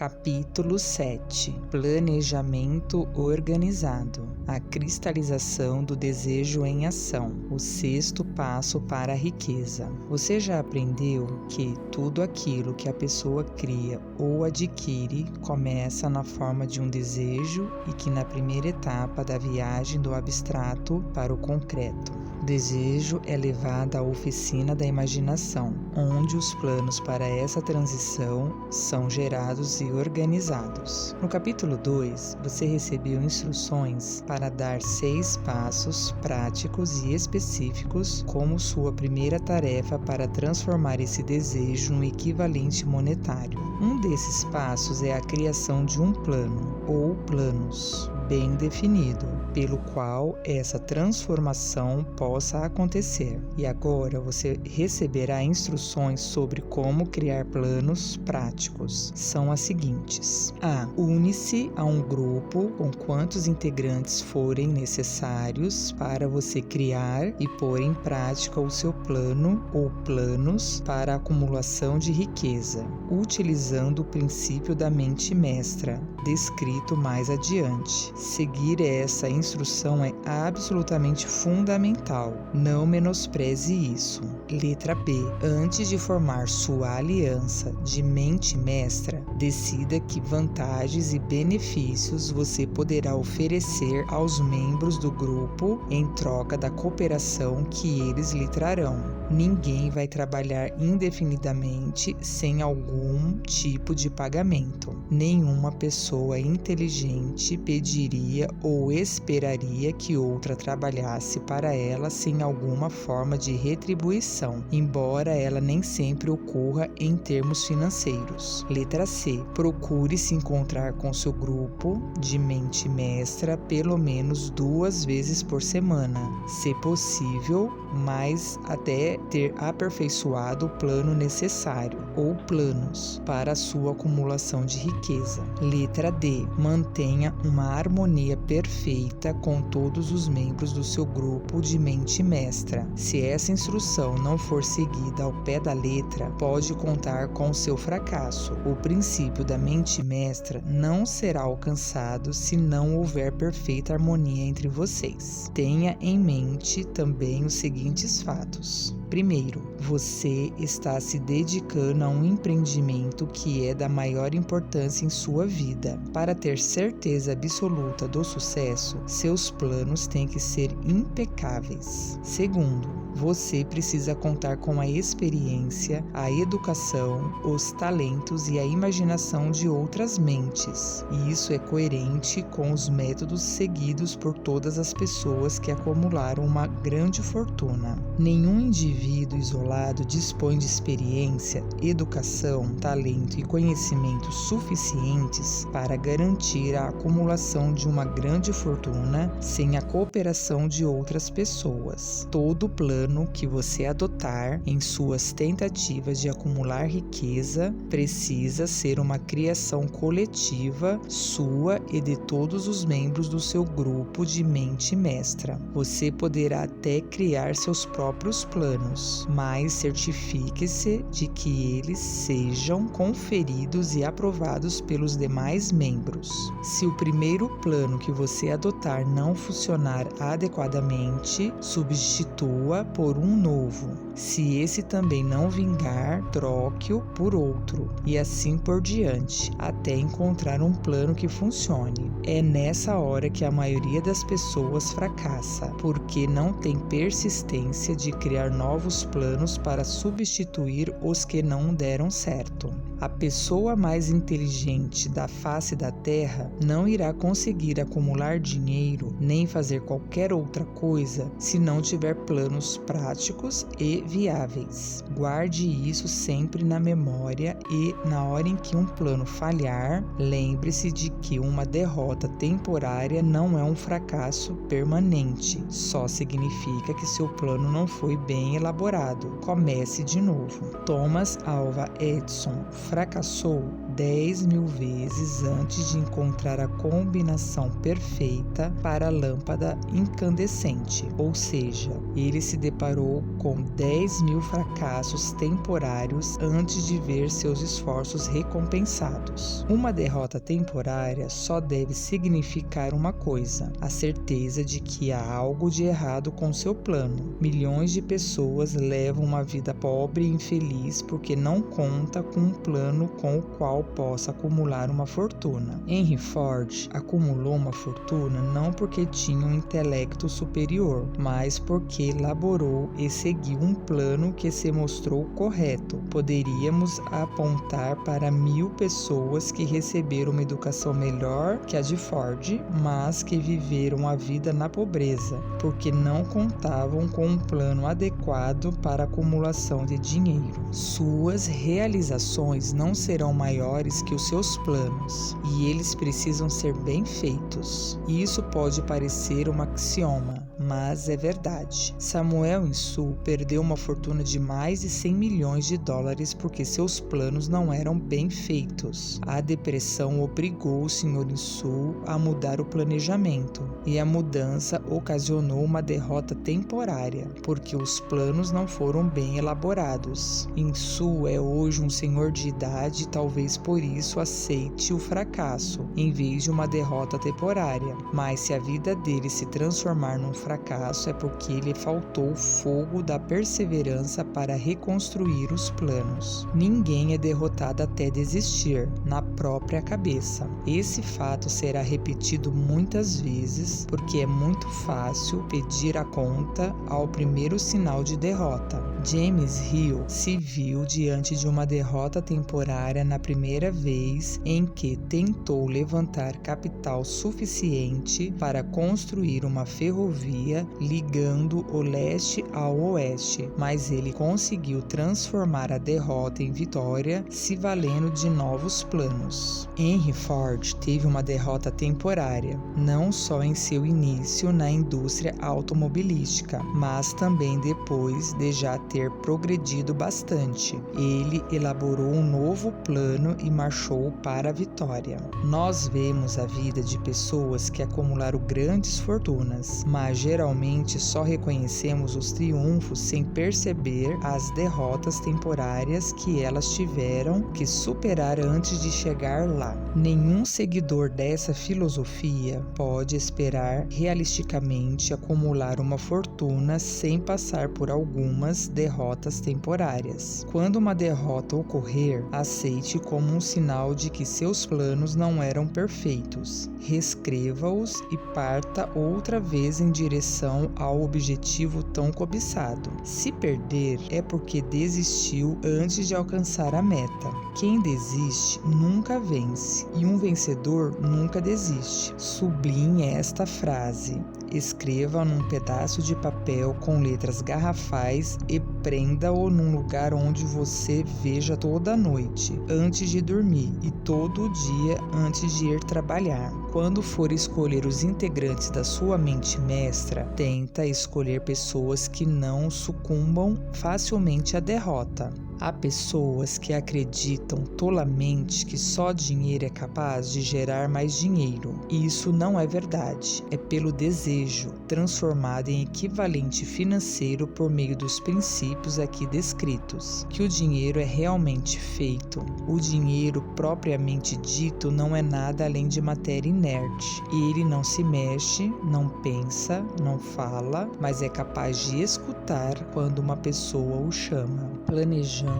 Capítulo 7. Planejamento organizado. A cristalização do desejo em ação. O sexto passo para a riqueza. Você já aprendeu que tudo aquilo que a pessoa cria ou adquire começa na forma de um desejo e que na primeira etapa da viagem do abstrato para o concreto. O desejo é levado à oficina da imaginação, onde os planos para essa transição são gerados e organizados. No capítulo 2, você recebeu instruções para dar 6 passos práticos e específicos como sua primeira tarefa para transformar esse desejo no equivalente monetário. Um desses passos é a criação de um plano, ou planos, bem definido, pelo qual essa transformação possa acontecer. E agora você receberá instruções sobre como criar planos práticos. São as seguintes: A. Une-se a um grupo com quantos integrantes forem necessários para você criar e pôr em prática o seu plano ou planos para a acumulação de riqueza, utilizando o princípio da mente mestra, descrito mais adiante. Seguir essa instrução é absolutamente fundamental. Não menospreze isso. Letra B. Antes de formar sua aliança de mente mestra, decida que vantagens e benefícios você poderá oferecer aos membros do grupo em troca da cooperação que eles lhe trarão. Ninguém vai trabalhar indefinidamente sem algum tipo de pagamento. Nenhuma pessoa inteligente pediria ou esperaria que outra trabalhasse para ela sem alguma forma de retribuição, embora ela nem sempre ocorra em termos financeiros. Letra C. Procure se encontrar com seu grupo de mente mestra pelo menos 2 vezes por semana, se possível, mas até ter aperfeiçoado o plano necessário, ou planos, para a sua acumulação de riqueza. Letra D. Mantenha uma harmonia perfeita com todos os membros do seu grupo de mente mestra. Se essa instrução não for seguida ao pé da letra, pode contar com o seu fracasso. O princípio da mente mestra não será alcançado se não houver perfeita harmonia entre vocês. Tenha em mente também os seguintes fatos. Primeiro, você está se dedicando a um empreendimento que é da maior importância em sua vida. Para ter certeza absoluta do sucesso, seus planos têm que ser impecáveis. Segundo, você precisa contar com a experiência, a educação, os talentos e a imaginação de outras mentes. E isso é coerente com os métodos seguidos por todas as pessoas que acumularam uma grande fortuna. Nenhum indivíduo isolado dispõe de experiência, educação, talento e conhecimentos suficientes para garantir a acumulação de uma grande fortuna sem a cooperação de outras pessoas. Todo plano que você adotar em suas tentativas de acumular riqueza precisa ser uma criação coletiva sua e de todos os membros do seu grupo de mente mestra. Você poderá até criar seus próprios planos, mas certifique-se de que eles sejam conferidos e aprovados pelos demais membros. Se o primeiro plano que você adotar não funcionar adequadamente, substitua por um novo. Se esse também não vingar, troque-o por outro, e assim por diante, até encontrar um plano que funcione. É nessa hora que a maioria das pessoas fracassa, porque não tem persistência de criar novos planos para substituir os que não deram certo. A pessoa mais inteligente da face da Terra não irá conseguir acumular dinheiro nem fazer qualquer outra coisa se não tiver planos práticos e viáveis. Guarde isso sempre na memória e, na hora em que um plano falhar, lembre-se de que uma derrota temporária não é um fracasso permanente. Só significa que seu plano não foi bem elaborado. Comece de novo. Thomas Alva Edison fracassou 10.000 vezes antes de encontrar a combinação perfeita para a lâmpada incandescente, ou seja, ele se deparou com 10.000 fracassos temporários antes de ver seus esforços recompensados. Uma derrota temporária só deve significar uma coisa: a certeza de que há algo de errado com seu plano. Milhões de pessoas levam uma vida pobre e infeliz porque não conta com um plano com o qual possa acumular uma fortuna. Henry Ford acumulou uma fortuna não porque tinha um intelecto superior, mas porque elaborou e seguiu um plano que se mostrou correto. Poderíamos apontar para 1.000 pessoas que receberam uma educação melhor que a de Ford, mas que viveram a vida na pobreza, porque não contavam com um plano adequado para a acumulação de dinheiro. Suas realizações não serão maiores que os seus planos, e eles precisam ser bem feitos. Isso pode parecer um axioma, mas é verdade. Samuel Insu perdeu uma fortuna de mais de 100 milhões de dólares porque seus planos não eram bem feitos. A depressão obrigou o Sr. Insu a mudar o planejamento, e a mudança ocasionou uma derrota temporária, porque os planos não foram bem elaborados. Insu é hoje um senhor de idade e talvez por isso aceite o fracasso, em vez de uma derrota temporária. Mas se a vida dele se transformar num fracasso, é porque lhe faltou o fogo da perseverança para reconstruir os planos. Ninguém é derrotado até desistir, na própria cabeça. Esse fato será repetido muitas vezes, porque é muito fácil pedir a conta ao primeiro sinal de derrota. James Hill se viu diante de uma derrota temporária na primeira vez em que tentou levantar capital suficiente para construir uma ferrovia ligando o leste ao oeste, mas ele conseguiu transformar a derrota em vitória se valendo de novos planos. Henry Ford teve uma derrota temporária, não só em seu início na indústria automobilística, mas também depois de já ter progredido bastante. Ele elaborou um novo plano e marchou para a vitória. Nós vemos a vida de pessoas que acumularam grandes fortunas, mas geralmente só reconhecemos os triunfos sem perceber as derrotas temporárias que elas tiveram que superar antes de chegar lá. Nenhum seguidor dessa filosofia pode esperar realisticamente acumular uma fortuna sem passar por algumas derrotas temporárias. Quando uma derrota ocorrer, aceite como um sinal de que seus planos não eram perfeitos. Reescreva-os e parta outra vez em direção ao objetivo tão cobiçado. Se perder, é porque desistiu antes de alcançar a meta. Quem desiste nunca vence, e um vencedor nunca desiste. Sublinhe esta frase. Escreva num pedaço de papel com letras garrafais e prenda-o num lugar onde você veja toda noite, antes de dormir, e todo dia antes de ir trabalhar. Quando for escolher os integrantes da sua mente mestra, tenta escolher pessoas que não sucumbam facilmente à derrota. Há pessoas que acreditam tolamente que só dinheiro é capaz de gerar mais dinheiro. E isso não é verdade. É pelo desejo, transformado em equivalente financeiro por meio dos princípios aqui descritos, que o dinheiro é realmente feito. O dinheiro propriamente dito não é nada além de matéria inerte. Ele não se mexe, não pensa, não fala, mas é capaz de escutar quando uma pessoa o chama. Planejando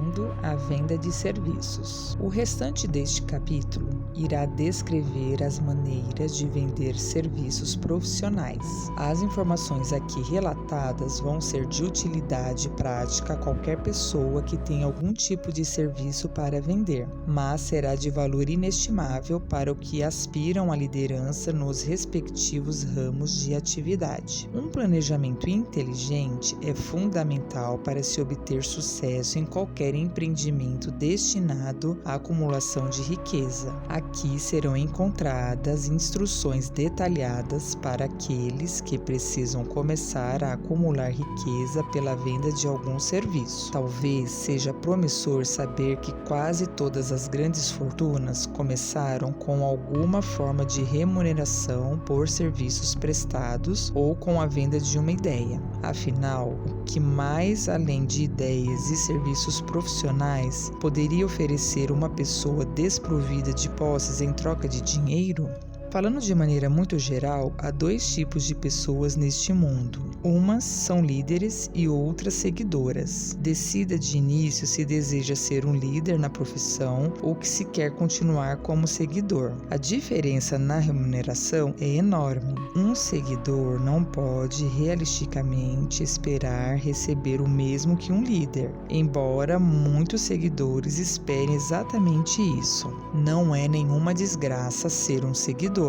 a venda de serviços. O restante deste capítulo irá descrever as maneiras de vender serviços profissionais. As informações aqui relatadas vão ser de utilidade prática a qualquer pessoa que tenha algum tipo de serviço para vender, mas será de valor inestimável para os que aspiram à liderança nos respectivos ramos de atividade. Um planejamento inteligente é fundamental para se obter sucesso em qualquer qualquer empreendimento destinado à acumulação de riqueza. Aqui serão encontradas instruções detalhadas para aqueles que precisam começar a acumular riqueza pela venda de algum serviço. Talvez seja promissor saber que quase todas as grandes fortunas começaram com alguma forma de remuneração por serviços prestados ou com a venda de uma ideia. Afinal, o que mais, além de ideias e serviços profissionais, poderia oferecer uma pessoa desprovida de posses em troca de dinheiro? Falando de maneira muito geral, há dois tipos de pessoas neste mundo. Umas são líderes e outras seguidoras. Decida de início se deseja ser um líder na profissão ou que se quer continuar como seguidor. A diferença na remuneração é enorme. Um seguidor não pode realisticamente esperar receber o mesmo que um líder, embora muitos seguidores esperem exatamente isso. Não é nenhuma desgraça ser um seguidor.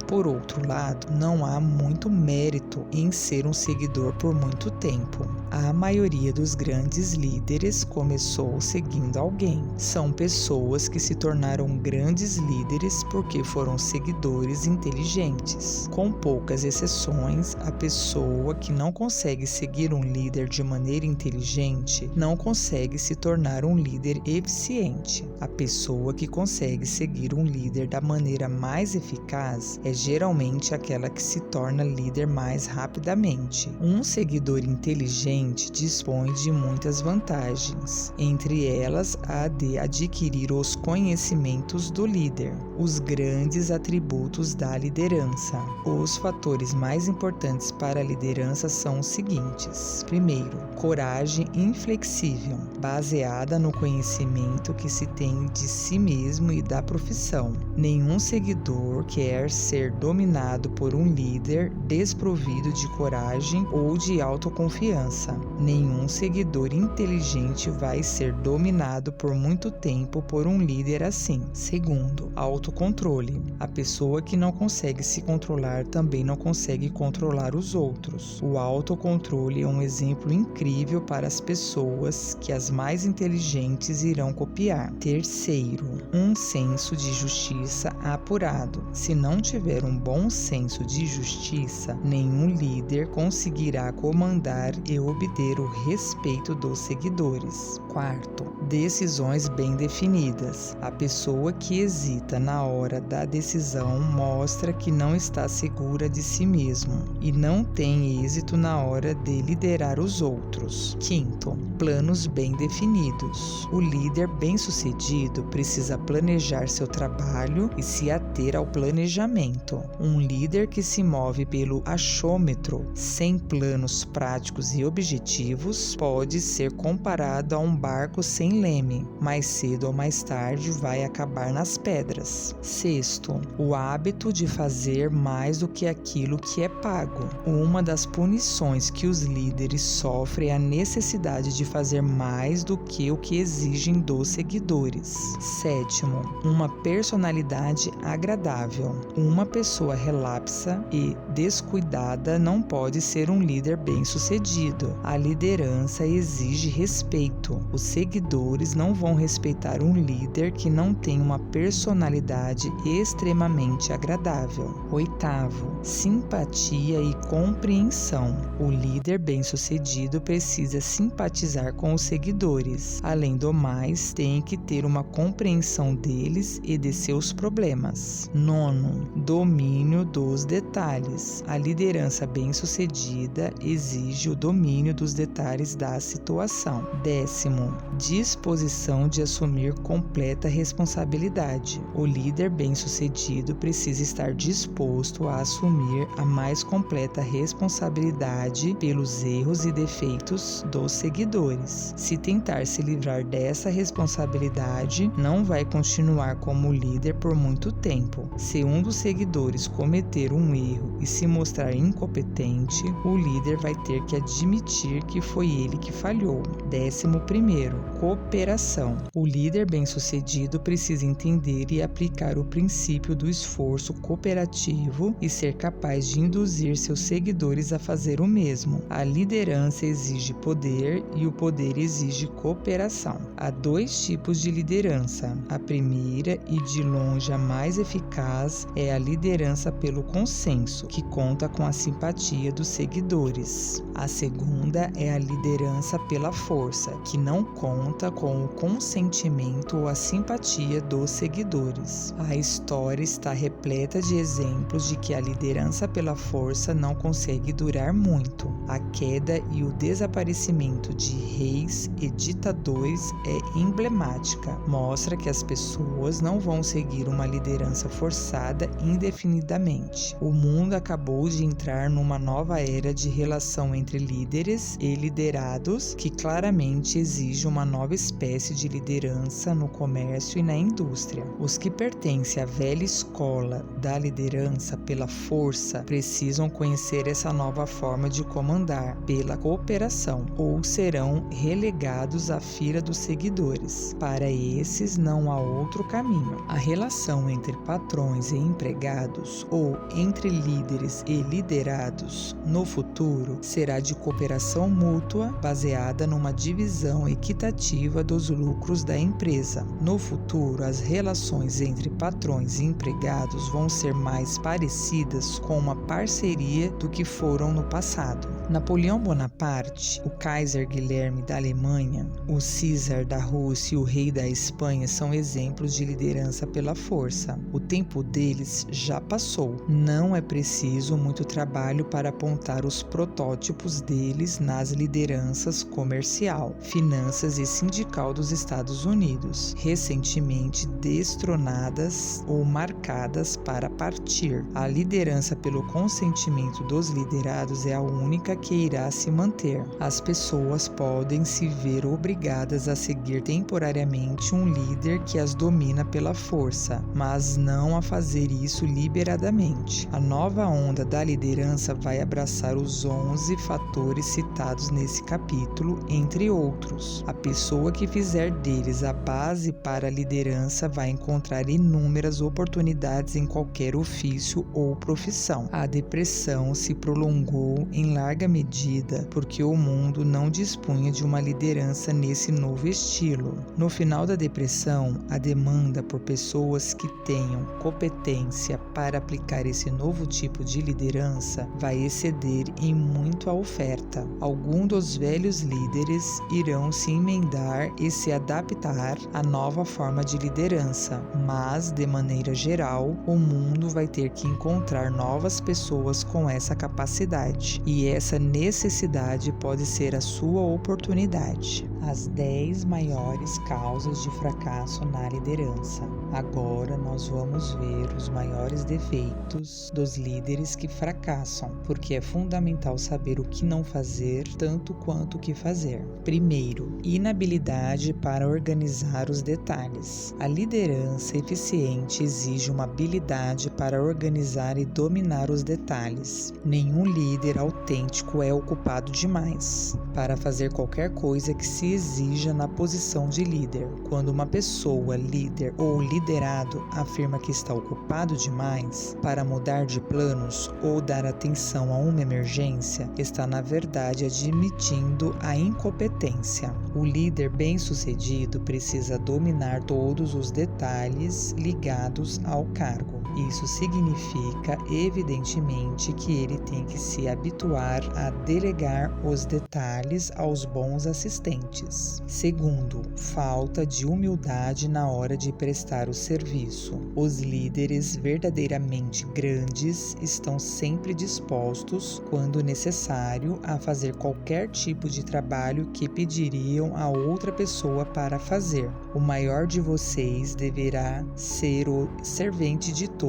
Por outro lado, não há muito mérito em ser um seguidor por muito tempo. A maioria dos grandes líderes começou seguindo alguém. São pessoas que se tornaram grandes líderes porque foram seguidores inteligentes. Com poucas exceções, a pessoa que não consegue seguir um líder de maneira inteligente não consegue se tornar um líder eficiente. A pessoa que consegue seguir um líder da maneira mais eficaz é geralmente aquela que se torna líder mais rapidamente. Um seguidor inteligente dispõe de muitas vantagens, entre elas a de adquirir os conhecimentos do líder, os grandes atributos da liderança. Os fatores mais importantes para a liderança são os seguintes: primeiro, coragem inflexível, baseada no conhecimento que se tem de si mesmo e da profissão. Nenhum seguidor quer ser dominado por um líder desprovido de coragem ou de autoconfiança. Nenhum seguidor inteligente vai ser dominado por muito tempo por um líder assim. Segundo, autocontrole. A pessoa que não consegue se controlar também não consegue controlar os outros. O autocontrole é um exemplo incrível para as pessoas que as mais inteligentes irão copiar. Terceiro, um senso de justiça apurado. Se não tiver um bom senso de justiça, nenhum líder conseguirá comandar e obter o respeito dos seguidores. Quarto, decisões bem definidas. A pessoa que hesita na hora da decisão mostra que não está segura de si mesmo e não tem êxito na hora de liderar os outros. Quinto, planos bem definidos. O líder bem-sucedido precisa planejar seu trabalho e se ater ao planejamento. Um líder que se move pelo achômetro, sem planos práticos e objetivos, pode ser comparado a um barco sem leme. Mais cedo ou mais tarde vai acabar nas pedras. Sexto, o hábito de fazer mais do que aquilo que é pago. Uma das punições que os líderes sofrem é a necessidade de fazer mais do que o que exigem dos seguidores. Sétimo, uma personalidade agradável. Uma pessoa relapsa e descuidada não pode ser um líder bem-sucedido. A liderança exige respeito. Os seguidores não vão respeitar um líder que não tem uma personalidade extremamente agradável. Oitavo, simpatia e compreensão. O líder bem-sucedido precisa simpatizar com os seguidores. Além do mais, tem que ter uma compreensão deles e de seus problemas. Nono, domínio dos detalhes. A liderança bem-sucedida exige o domínio dos detalhes da situação. Décimo, disposição de assumir completa responsabilidade. O líder bem-sucedido precisa estar disposto a assumir a mais completa responsabilidade pelos erros e defeitos dos seguidores. Se tentar se livrar dessa responsabilidade, não vai continuar como líder por muito tempo. Se um dos seguidores cometer um erro e se mostrar incompetente, o líder vai ter que admitir que foi ele que falhou. 11º, Primeiro, cooperação. O líder bem-sucedido precisa entender e aplicar o princípio do esforço cooperativo e ser capaz de induzir seus seguidores a fazer o mesmo. A liderança exige poder e o poder exige cooperação. Há dois tipos de liderança. A primeira e de longe a mais eficaz é a liderança pelo consenso, que conta com a simpatia dos seguidores. A segunda é a liderança pela força, que não conta com o consentimento ou a simpatia dos seguidores. A história está repleta de exemplos de que a liderança pela força não consegue durar muito. A queda e o desaparecimento de reis e ditadores é emblemática. Mostra que as pessoas não vão seguir uma liderança forçada indefinidamente. O mundo acabou de entrar numa nova era de relação entre líderes e liderados, que claramente exige uma nova espécie de liderança no comércio e na indústria. Os que pertencem à velha escola da liderança pela força precisam conhecer essa nova forma de comandar pela cooperação, ou serão relegados à fila dos seguidores. Para esses não há outro caminho. A relação entre patrões e empregados, ou entre líderes e liderados, no futuro será de cooperação mútua baseada numa divisão equitativa dos lucros da empresa. No futuro, as relações entre patrões e empregados vão ser mais parecidas com uma parceria do que foram no passado. Napoleão Bonaparte, o Kaiser Guilherme da Alemanha, o César da Rússia e o rei da Espanha são exemplos de liderança pela força. O tempo deles já passou. Não é preciso muito trabalho para apontar os protótipos deles nas lideranças comercial, finanças e sindical dos Estados Unidos, recentemente destronadas ou marcadas para partir. A liderança pelo consentimento dos liderados é a única que irá se manter. As pessoas podem se ver obrigadas a seguir temporariamente um líder que as domina pela força, mas não a fazer isso liberadamente. A nova onda da liderança vai abraçar os 11 fatores citados nesse capítulo, entre outros. A pessoa que fizer deles a base para a liderança vai encontrar inúmeras oportunidades em qualquer ofício ou profissão. A depressão se prolongou em larga medida porque o mundo não dispunha de uma liderança nesse novo estilo. No final da depressão, a demanda por pessoas que tenham competência para aplicar esse novo tipo de liderança vai exceder em muito a oferta. Alguns dos velhos líderes irão se emendar e se adaptar à nova forma de liderança, mas, de maneira geral, o mundo vai ter que encontrar novas pessoas com essa capacidade, e essa necessidade pode ser a sua oportunidade. As 10 maiores causas de fracasso na liderança. Agora nós vamos ver os maiores defeitos dos líderes que fracassam, porque é fundamental saber o que não fazer tanto quanto o que fazer. Primeiro, inabilidade para organizar os detalhes. A liderança eficiente exige uma habilidade para organizar e dominar os detalhes. Nenhum líder autêntico é ocupado demais para fazer qualquer coisa que se exija na posição de líder. Quando uma pessoa, líder ou liderado, afirma que está ocupado demais para mudar de planos ou dar atenção a uma emergência, está na verdade admitindo a incompetência. O líder bem-sucedido precisa dominar todos os detalhes ligados ao cargo. Isso significa, evidentemente, que ele tem que se habituar a delegar os detalhes aos bons assistentes. Segundo, falta de humildade na hora de prestar o serviço. Os líderes verdadeiramente grandes estão sempre dispostos, quando necessário, a fazer qualquer tipo de trabalho que pediriam a outra pessoa para fazer. O maior de vocês deverá ser o servente de todos.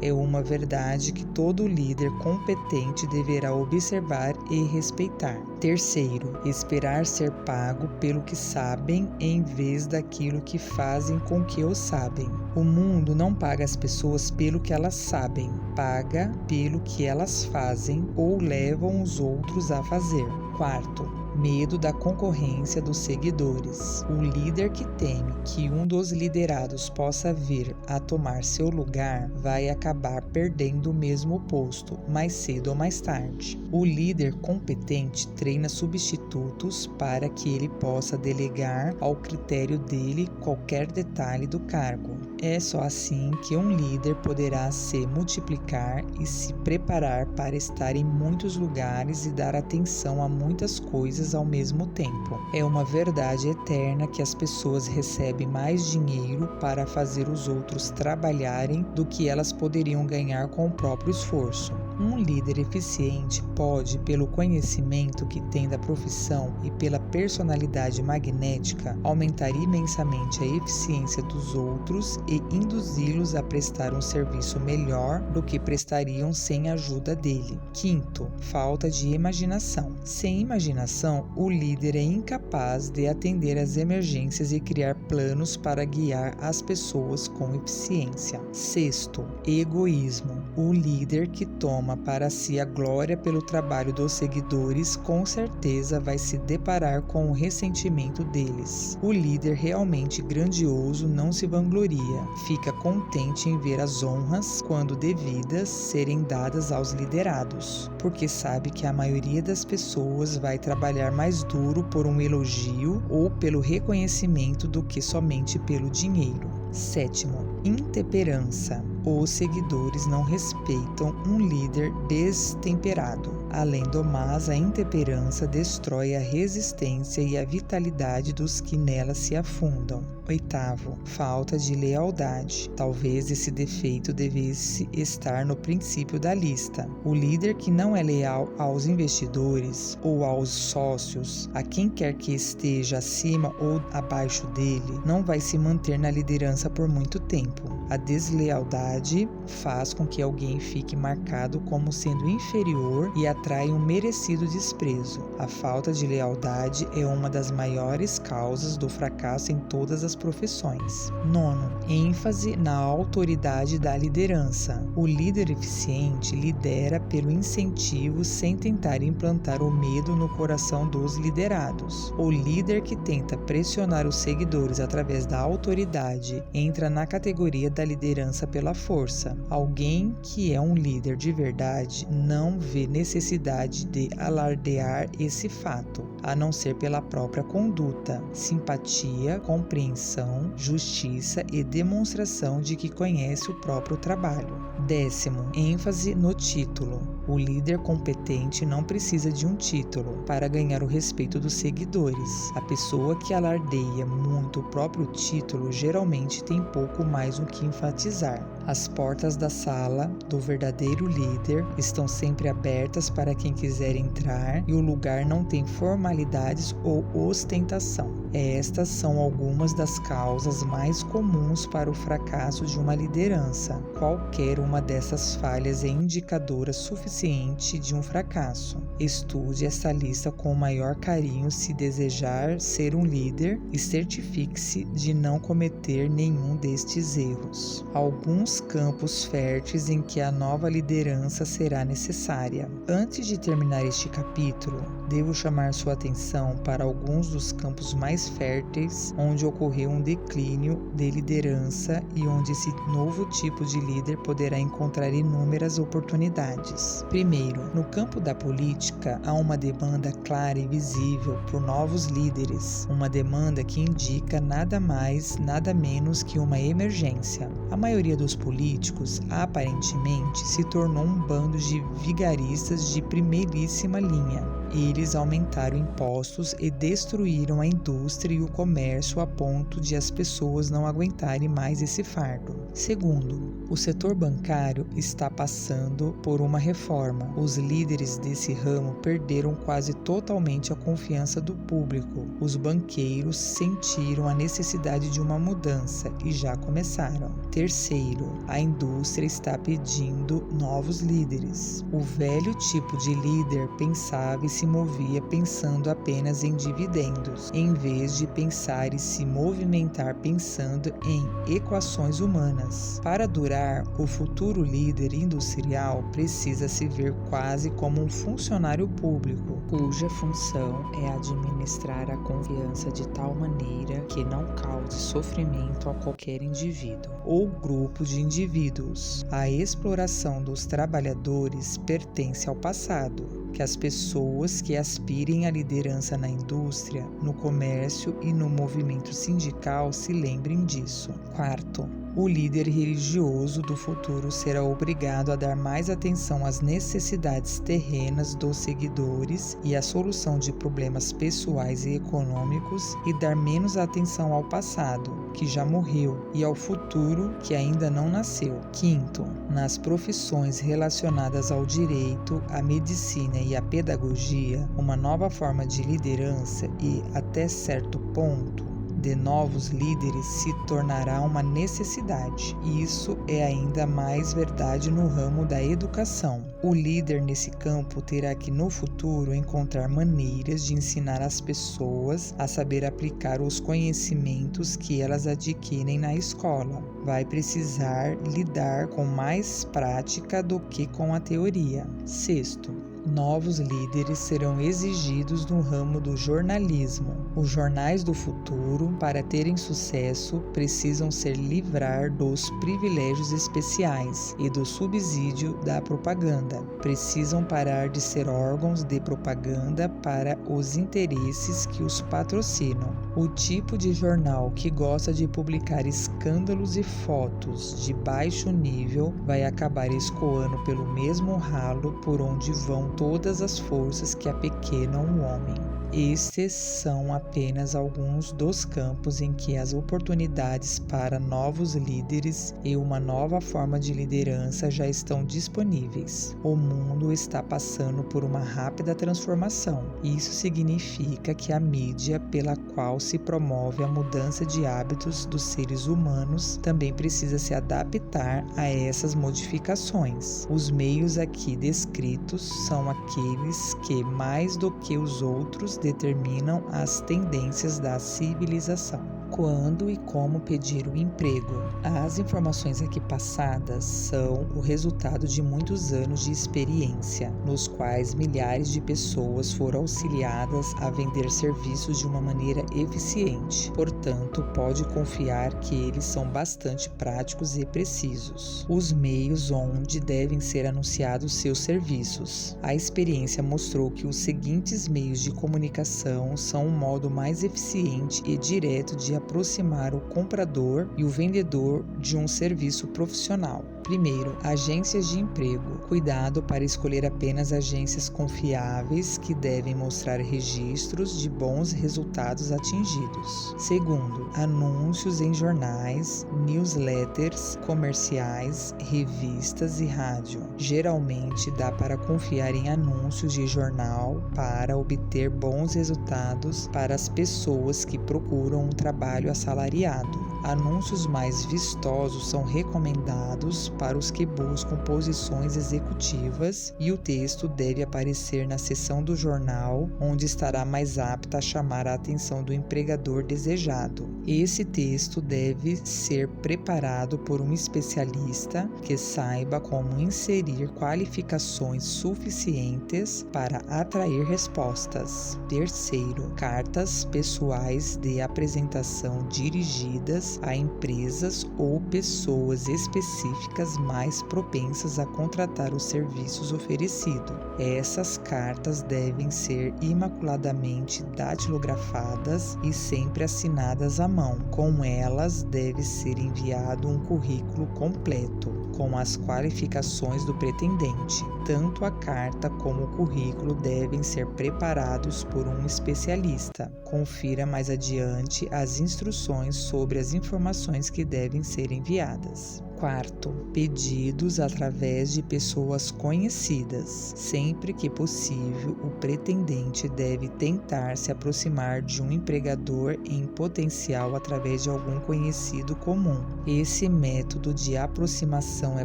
É uma verdade que todo líder competente deverá observar e respeitar. Terceiro, esperar ser pago pelo que sabem em vez daquilo que fazem com que o sabem. O mundo não paga as pessoas pelo que elas sabem, paga pelo que elas fazem ou levam os outros a fazer. Quarto, Medo da concorrência dos seguidores. O líder que teme que um dos liderados possa vir a tomar seu lugar vai acabar perdendo o mesmo posto, mais cedo ou mais tarde. O líder competente treina substitutos para que ele possa delegar ao critério dele qualquer detalhe do cargo. É só assim que um líder poderá se multiplicar e se preparar para estar em muitos lugares e dar atenção a muitas coisas ao mesmo tempo. É uma verdade eterna que as pessoas recebem mais dinheiro para fazer os outros trabalharem do que elas poderiam ganhar com o próprio esforço. Um líder eficiente pode, pelo conhecimento que tem da profissão e pela personalidade magnética, aumentar imensamente a eficiência dos outros e induzi-los a prestar um serviço melhor do que prestariam sem a ajuda dele. Quinto, falta de imaginação. Sem imaginação, o líder é incapaz de atender às emergências e criar planos para guiar as pessoas com eficiência. Sexto, egoísmo. O líder que toma para si a glória pelo trabalho dos seguidores com certeza vai se deparar com o ressentimento deles. O líder realmente grandioso não se vangloria, fica contente em ver as honras, quando devidas, serem dadas aos liderados, porque sabe que a maioria das pessoas vai trabalhar mais duro por um elogio ou pelo reconhecimento do que somente pelo dinheiro. Sétimo, intemperança. Os seguidores não respeitam um líder destemperado. Além do mais, a intemperança destrói a resistência e a vitalidade dos que nela se afundam. Oitavo, falta de lealdade. Talvez esse defeito devesse estar no princípio da lista. O líder que não é leal aos investidores ou aos sócios, a quem quer que esteja acima ou abaixo dele, não vai se manter na liderança por muito tempo. A deslealdade faz com que alguém fique marcado como sendo inferior e atrai um merecido desprezo. A falta de lealdade é uma das maiores causas do fracasso em todas as profissões. Nono, ênfase na autoridade da liderança. O líder eficiente lidera pelo incentivo sem tentar implantar o medo no coração dos liderados. O líder que tenta pressionar os seguidores através da autoridade entra na categoria da liderança pela força. Alguém que é um líder de verdade não vê necessidade de alardear esse fato, a não ser pela própria conduta, simpatia, compreensão, justiça e demonstração de que conhece o próprio trabalho. Décimo, ênfase no título. O líder competente não precisa de um título para ganhar o respeito dos seguidores. A pessoa que alardeia muito o próprio título geralmente tem pouco mais o que enfatizar. As portas da sala do verdadeiro líder estão sempre abertas para quem quiser entrar e o lugar não tem formalidades ou ostentação. Estas são algumas das causas mais comuns para o fracasso de uma liderança. Qualquer uma dessas falhas é indicadora suficiente de um fracasso. Estude essa lista com o maior carinho se desejar ser um líder e certifique-se de não cometer nenhum destes erros. Alguns campos férteis em que a nova liderança será necessária. Antes de terminar este capítulo, devo chamar sua atenção para alguns dos campos mais férteis onde ocorreu um declínio de liderança e onde esse novo tipo de líder poderá encontrar inúmeras oportunidades. Primeiro, no campo da política, há uma demanda clara e visível por novos líderes, uma demanda que indica nada mais, nada menos que uma emergência. A maioria dos políticos, aparentemente, se tornou um bando de vigaristas de primeiríssima linha. Eles aumentaram impostos e destruíram a indústria e o comércio a ponto de as pessoas não aguentarem mais esse fardo. Segundo, o setor bancário está passando por uma reforma. Os líderes desse ramo perderam quase totalmente a confiança do público. Os banqueiros sentiram a necessidade de uma mudança e já começaram. Terceiro, a indústria está pedindo novos líderes. O velho tipo de líder pensava e se movia movia pensando apenas em dividendos, em vez de pensar e se movimentar pensando em equações humanas. Para durar, o futuro líder industrial precisa se ver quase como um funcionário público, cuja função é administrar a confiança de tal maneira que não cause sofrimento a qualquer indivíduo ou grupo de indivíduos. A exploração dos trabalhadores pertence ao passado. Que as pessoas que aspirem à liderança na indústria, no comércio e no movimento sindical se lembrem disso. Quarto, o líder religioso do futuro será obrigado a dar mais atenção às necessidades terrenas dos seguidores e à solução de problemas pessoais e econômicos e dar menos atenção ao passado, que já morreu, e ao futuro, que ainda não nasceu. Quinto, nas profissões relacionadas ao direito, à medicina e à pedagogia, uma nova forma de liderança e, até certo ponto, de novos líderes se tornará uma necessidade. Isso é ainda mais verdade no ramo da educação. O líder nesse campo terá que, no futuro, encontrar maneiras de ensinar as pessoas a saber aplicar os conhecimentos que elas adquirem na escola. Vai precisar lidar com mais prática do que com a teoria. Sexto, novos líderes serão exigidos no ramo do jornalismo. Os jornais do futuro, para terem sucesso, precisam se livrar dos privilégios especiais e do subsídio da propaganda. Precisam parar de ser órgãos de propaganda para os interesses que os patrocinam. O tipo de jornal que gosta de publicar escândalos e fotos de baixo nível vai acabar escoando pelo mesmo ralo por onde vão todas as forças que apequenam o homem. Estes são apenas alguns dos campos em que as oportunidades para novos líderes e uma nova forma de liderança já estão disponíveis. O mundo está passando por uma rápida transformação. Isso significa que a mídia pela qual se promove a mudança de hábitos dos seres humanos também precisa se adaptar a essas modificações. Os meios aqui descritos são aqueles que, mais do que os outros, determinam as tendências da civilização. Quando e como pedir o emprego. As informações aqui passadas são o resultado de muitos anos de experiência, nos quais milhares de pessoas foram auxiliadas a vender serviços de uma maneira eficiente. Portanto, pode confiar que eles são bastante práticos e precisos. Os meios onde devem ser anunciados seus serviços. A experiência mostrou que os seguintes meios de comunicação são o modo mais eficiente e direto de aproximar o comprador e o vendedor de um serviço profissional. Primeiro, agências de emprego. Cuidado para escolher apenas agências confiáveis que devem mostrar registros de bons resultados atingidos. Segundo, anúncios em jornais, newsletters, comerciais, revistas e rádio. Geralmente dá para confiar em anúncios de jornal para obter bons resultados para as pessoas que procuram um trabalho assalariado. Anúncios mais vistosos são recomendados para os que buscam posições executivas e o texto deve aparecer na seção do jornal, onde estará mais apta a chamar a atenção do empregador desejado. Esse texto deve ser preparado por um especialista que saiba como inserir qualificações suficientes para atrair respostas. Terceiro, cartas pessoais de apresentação dirigidas a empresas ou pessoas específicas mais propensas a contratar os serviços oferecidos. Essas cartas devem ser imaculadamente datilografadas e sempre assinadas à mão. Com elas deve ser enviado um currículo completo, com as qualificações do pretendente. Tanto a carta como o currículo devem ser preparados por um especialista. Confira mais adiante as instruções sobre as informações que devem ser enviadas. Quarto, pedidos através de pessoas conhecidas. Sempre que possível, o pretendente deve tentar se aproximar de um empregador em potencial através de algum conhecido comum. Esse método de aproximação é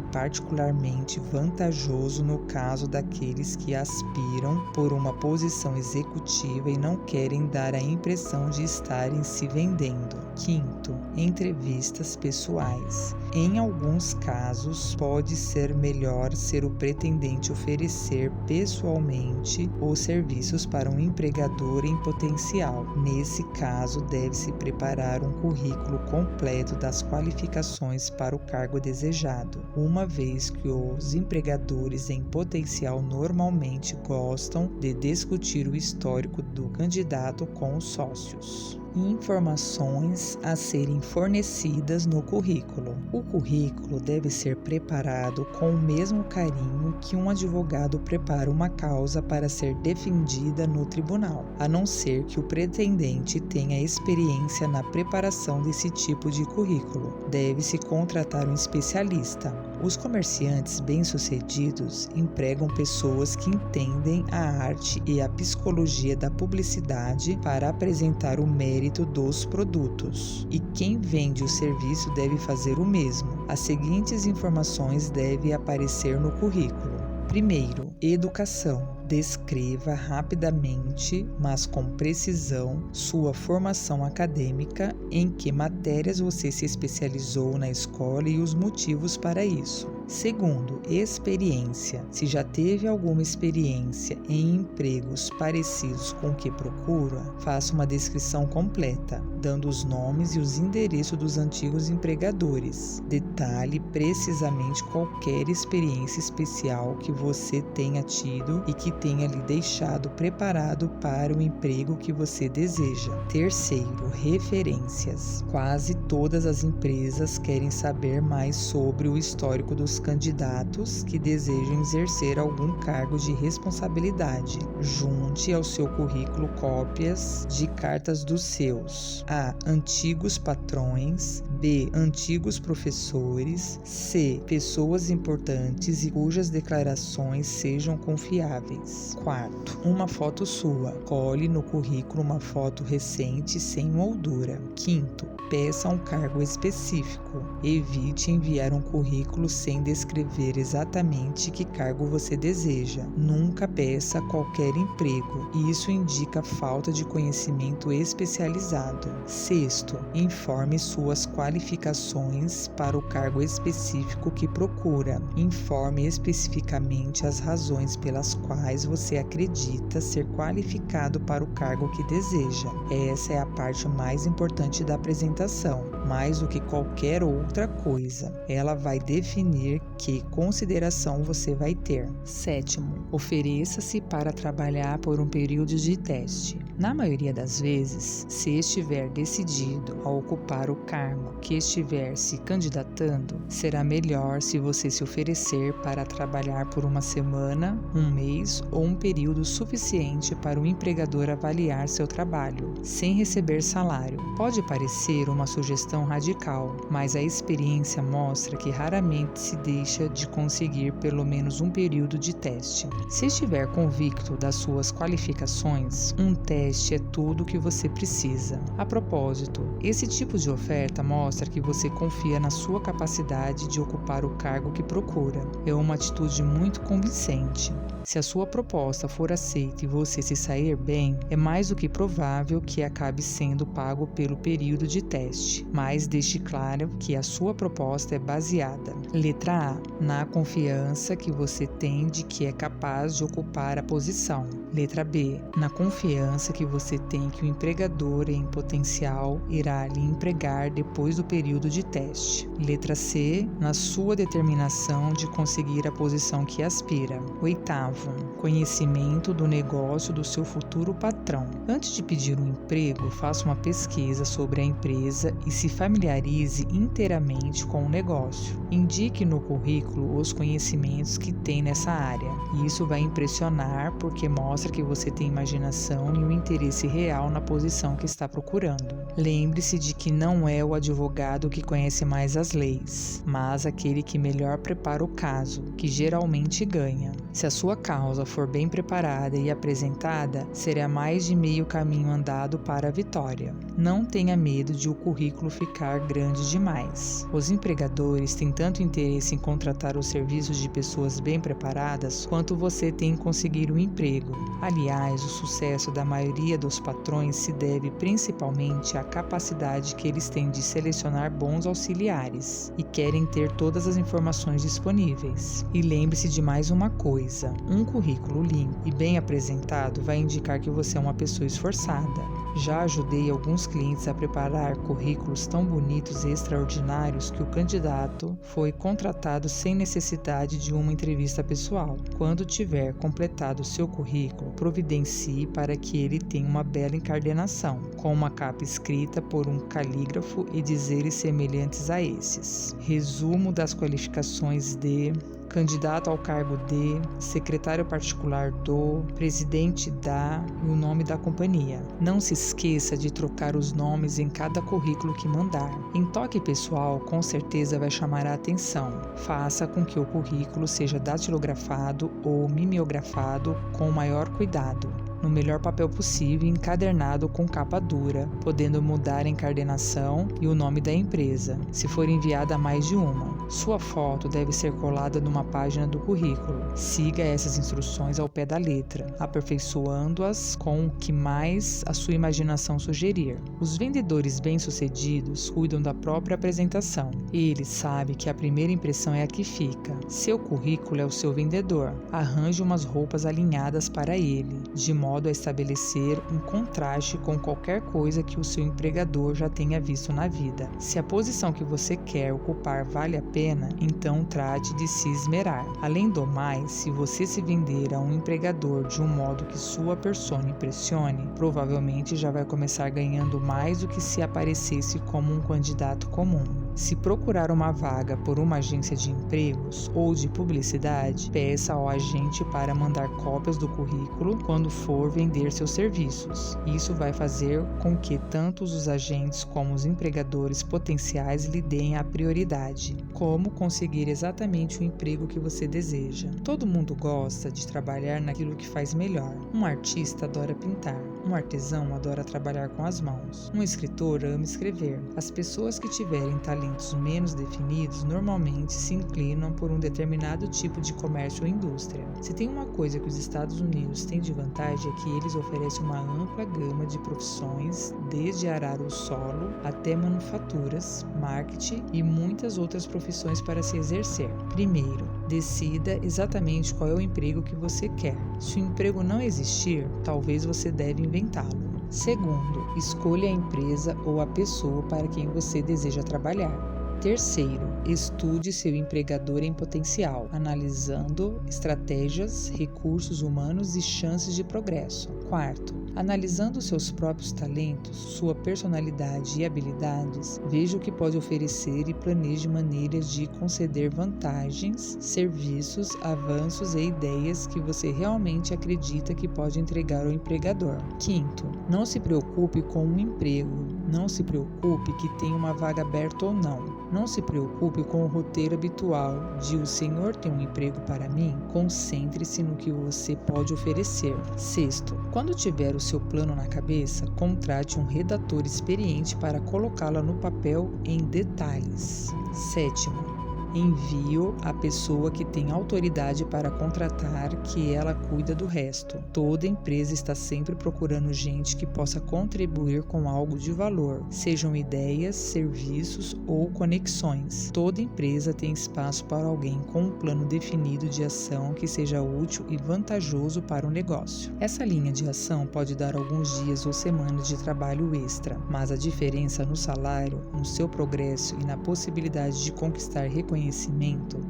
particularmente vantajoso no caso daqueles que aspiram por uma posição executiva e não querem dar a impressão de estarem se vendendo. Quinto, entrevistas pessoais. Em alguns casos, pode ser melhor ser o pretendente oferecer pessoalmente os serviços para um empregador em potencial. Nesse caso, deve-se preparar um currículo completo das qualificações para o cargo desejado, uma vez que os empregadores em potencial normalmente gostam de discutir o histórico do candidato com os sócios. Informações a serem fornecidas no currículo. O currículo deve ser preparado com o mesmo carinho que um advogado prepara uma causa para ser defendida no tribunal, a não ser que o pretendente tenha experiência na preparação desse tipo de currículo. Deve-se contratar um especialista. Os comerciantes bem-sucedidos empregam pessoas que entendem a arte e a psicologia da publicidade para apresentar o mérito dos produtos. E quem vende o serviço deve fazer o mesmo. As seguintes informações devem aparecer no currículo. Primeiro, educação. Descreva rapidamente, mas com precisão, sua formação acadêmica, em que matérias você se especializou na escola e os motivos para isso. Segundo, experiência. Se já teve alguma experiência em empregos parecidos com o que procura, faça uma descrição completa, dando os nomes e os endereços dos antigos empregadores. Detalhe precisamente qualquer experiência especial que você tenha tido e que tenha lhe deixado preparado para o emprego que você deseja. Terceiro, referências. Quase todas as empresas querem saber mais sobre o histórico dos candidatos que desejam exercer algum cargo de responsabilidade. Junte ao seu currículo cópias de cartas dos seus A. Antigos patrões, B. Antigos professores, C. Pessoas importantes e cujas declarações sejam confiáveis. Quarto, uma foto sua. Cole no currículo uma foto recente sem moldura. Quinto, peça um cargo específico. Evite enviar um currículo sem descrever exatamente que cargo você deseja. Nunca peça qualquer emprego. Isso indica falta de conhecimento especializado. Sexto, informe suas qualificações para o cargo específico que procura. Informe especificamente as razões pelas quais você acredita ser qualificado para o cargo que deseja. Essa é a parte mais importante da apresentação, mais do que qualquer outra coisa. Ela vai definir que consideração você vai ter. Sétimo, ofereça-se para trabalhar por um período de teste. Na maioria das vezes, se estiver decidido a ocupar o cargo que estiver se candidatando, será melhor se você se oferecer para trabalhar por uma semana, um mês ou um período suficiente para o empregador avaliar seu trabalho, sem receber salário. Pode parecer uma sugestão radical, mas a experiência mostra que raramente se deixa de conseguir pelo menos um período de teste. Se estiver convicto das suas qualificações, um teste é tudo o que você precisa. A propósito, esse tipo de oferta mostra que você confia na sua capacidade de ocupar o cargo que procura. É uma atitude muito convincente. Se a sua proposta for aceita e você se sair bem, é mais do que provável que acabe sendo pago pelo período de teste, mas deixe claro que a sua proposta é baseada. Letra A. Na confiança que você tem de que é capaz de ocupar a posição. Letra B. Na confiança que você tem que o empregador em potencial irá lhe empregar depois do período de teste. Letra C. Na sua determinação de conseguir a posição que aspira. Oitavo, conhecimento do negócio do seu futuro patrão. Antes de pedir um emprego, faça uma pesquisa sobre a empresa e se familiarize inteiramente com o negócio. Indique no currículo os conhecimentos que tem nessa área. Isso vai impressionar porque mostra mostra que você tem imaginação e um interesse real na posição que está procurando. Lembre-se de que não é o advogado que conhece mais as leis, mas aquele que melhor prepara o caso, que geralmente ganha. Se a sua causa for bem preparada e apresentada, será mais de meio caminho andado para a vitória. Não tenha medo de o currículo ficar grande demais. Os empregadores têm tanto interesse em contratar os serviços de pessoas bem preparadas quanto você tem em conseguir um emprego. Aliás, o sucesso da maioria dos patrões se deve principalmente à capacidade que eles têm de selecionar bons auxiliares e querem ter todas as informações disponíveis. E lembre-se de mais uma coisa: um currículo limpo e bem apresentado vai indicar que você é uma pessoa esforçada. Já ajudei alguns clientes a preparar currículos tão bonitos e extraordinários que o candidato foi contratado sem necessidade de uma entrevista pessoal. Quando tiver completado seu currículo, providencie para que ele tenha uma bela encadernação, com uma capa escrita por um calígrafo e dizeres semelhantes a esses. Resumo das qualificações de candidato ao cargo de, secretário particular do, presidente da e o nome da companhia. Não se esqueça de trocar os nomes em cada currículo que mandar. Em toque pessoal, com certeza vai chamar a atenção. Faça com que o currículo seja datilografado ou mimeografado com o maior cuidado, no melhor papel possível e encadernado com capa dura, podendo mudar a encadernação e o nome da empresa, se for enviada a mais de uma. Sua foto deve ser colada numa página do currículo. Siga essas instruções ao pé da letra, aperfeiçoando-as com o que mais a sua imaginação sugerir. Os vendedores bem-sucedidos cuidam da própria apresentação. Eles sabem que a primeira impressão é a que fica. Seu currículo é o seu vendedor. Arranje umas roupas alinhadas para ele, de modo a estabelecer um contraste com qualquer coisa que o seu empregador já tenha visto na vida. Se a posição que você quer ocupar vale a pena, então trate de se esmerar. Além do mais, se você se vender a um empregador de um modo que sua persona impressione, provavelmente já vai começar ganhando mais do que se aparecesse como um candidato comum. Se procurar uma vaga por uma agência de empregos ou de publicidade, peça ao agente para mandar cópias do currículo quando for vender seus serviços. Isso vai fazer com que tanto os agentes como os empregadores potenciais lhe deem a prioridade. Como conseguir exatamente o emprego que você deseja? Todo mundo gosta de trabalhar naquilo que faz melhor. Um artista adora pintar. Um artesão adora trabalhar com as mãos. Um escritor ama escrever. As pessoas que tiverem talentos menos definidos normalmente se inclinam por um determinado tipo de comércio ou indústria. Se tem uma coisa que os Estados Unidos têm de vantagem é que eles oferecem uma ampla gama de profissões, desde arar o solo até manufaturas, marketing e muitas outras profissões para se exercer. Primeiro, decida exatamente qual é o emprego que você quer. Se o emprego não existir, talvez você deve inventá-lo. Segundo, escolha a empresa ou a pessoa para quem você deseja trabalhar. Terceiro, estude seu empregador em potencial, analisando estratégias, recursos humanos e chances de progresso. Quarto, analisando seus próprios talentos, sua personalidade e habilidades, veja o que pode oferecer e planeje maneiras de conceder vantagens, serviços, avanços e ideias que você realmente acredita que pode entregar ao empregador. Quinto, não se preocupe com um emprego, não se preocupe que tem uma vaga aberta ou não. Não se preocupe com o roteiro habitual de "o senhor tem um emprego para mim?". Concentre-se no que você pode oferecer. Sexto, quando tiver o seu plano na cabeça, contrate um redator experiente para colocá-la no papel em detalhes. Sétimo, envie-o à pessoa que tem autoridade para contratar, que ela cuida do resto. Toda empresa está sempre procurando gente que possa contribuir com algo de valor, sejam ideias, serviços ou conexões. Toda empresa tem espaço para alguém com um plano definido de ação que seja útil e vantajoso para o negócio. Essa linha de ação pode dar alguns dias ou semanas de trabalho extra, mas a diferença no salário, no seu progresso e na possibilidade de conquistar reconhecimento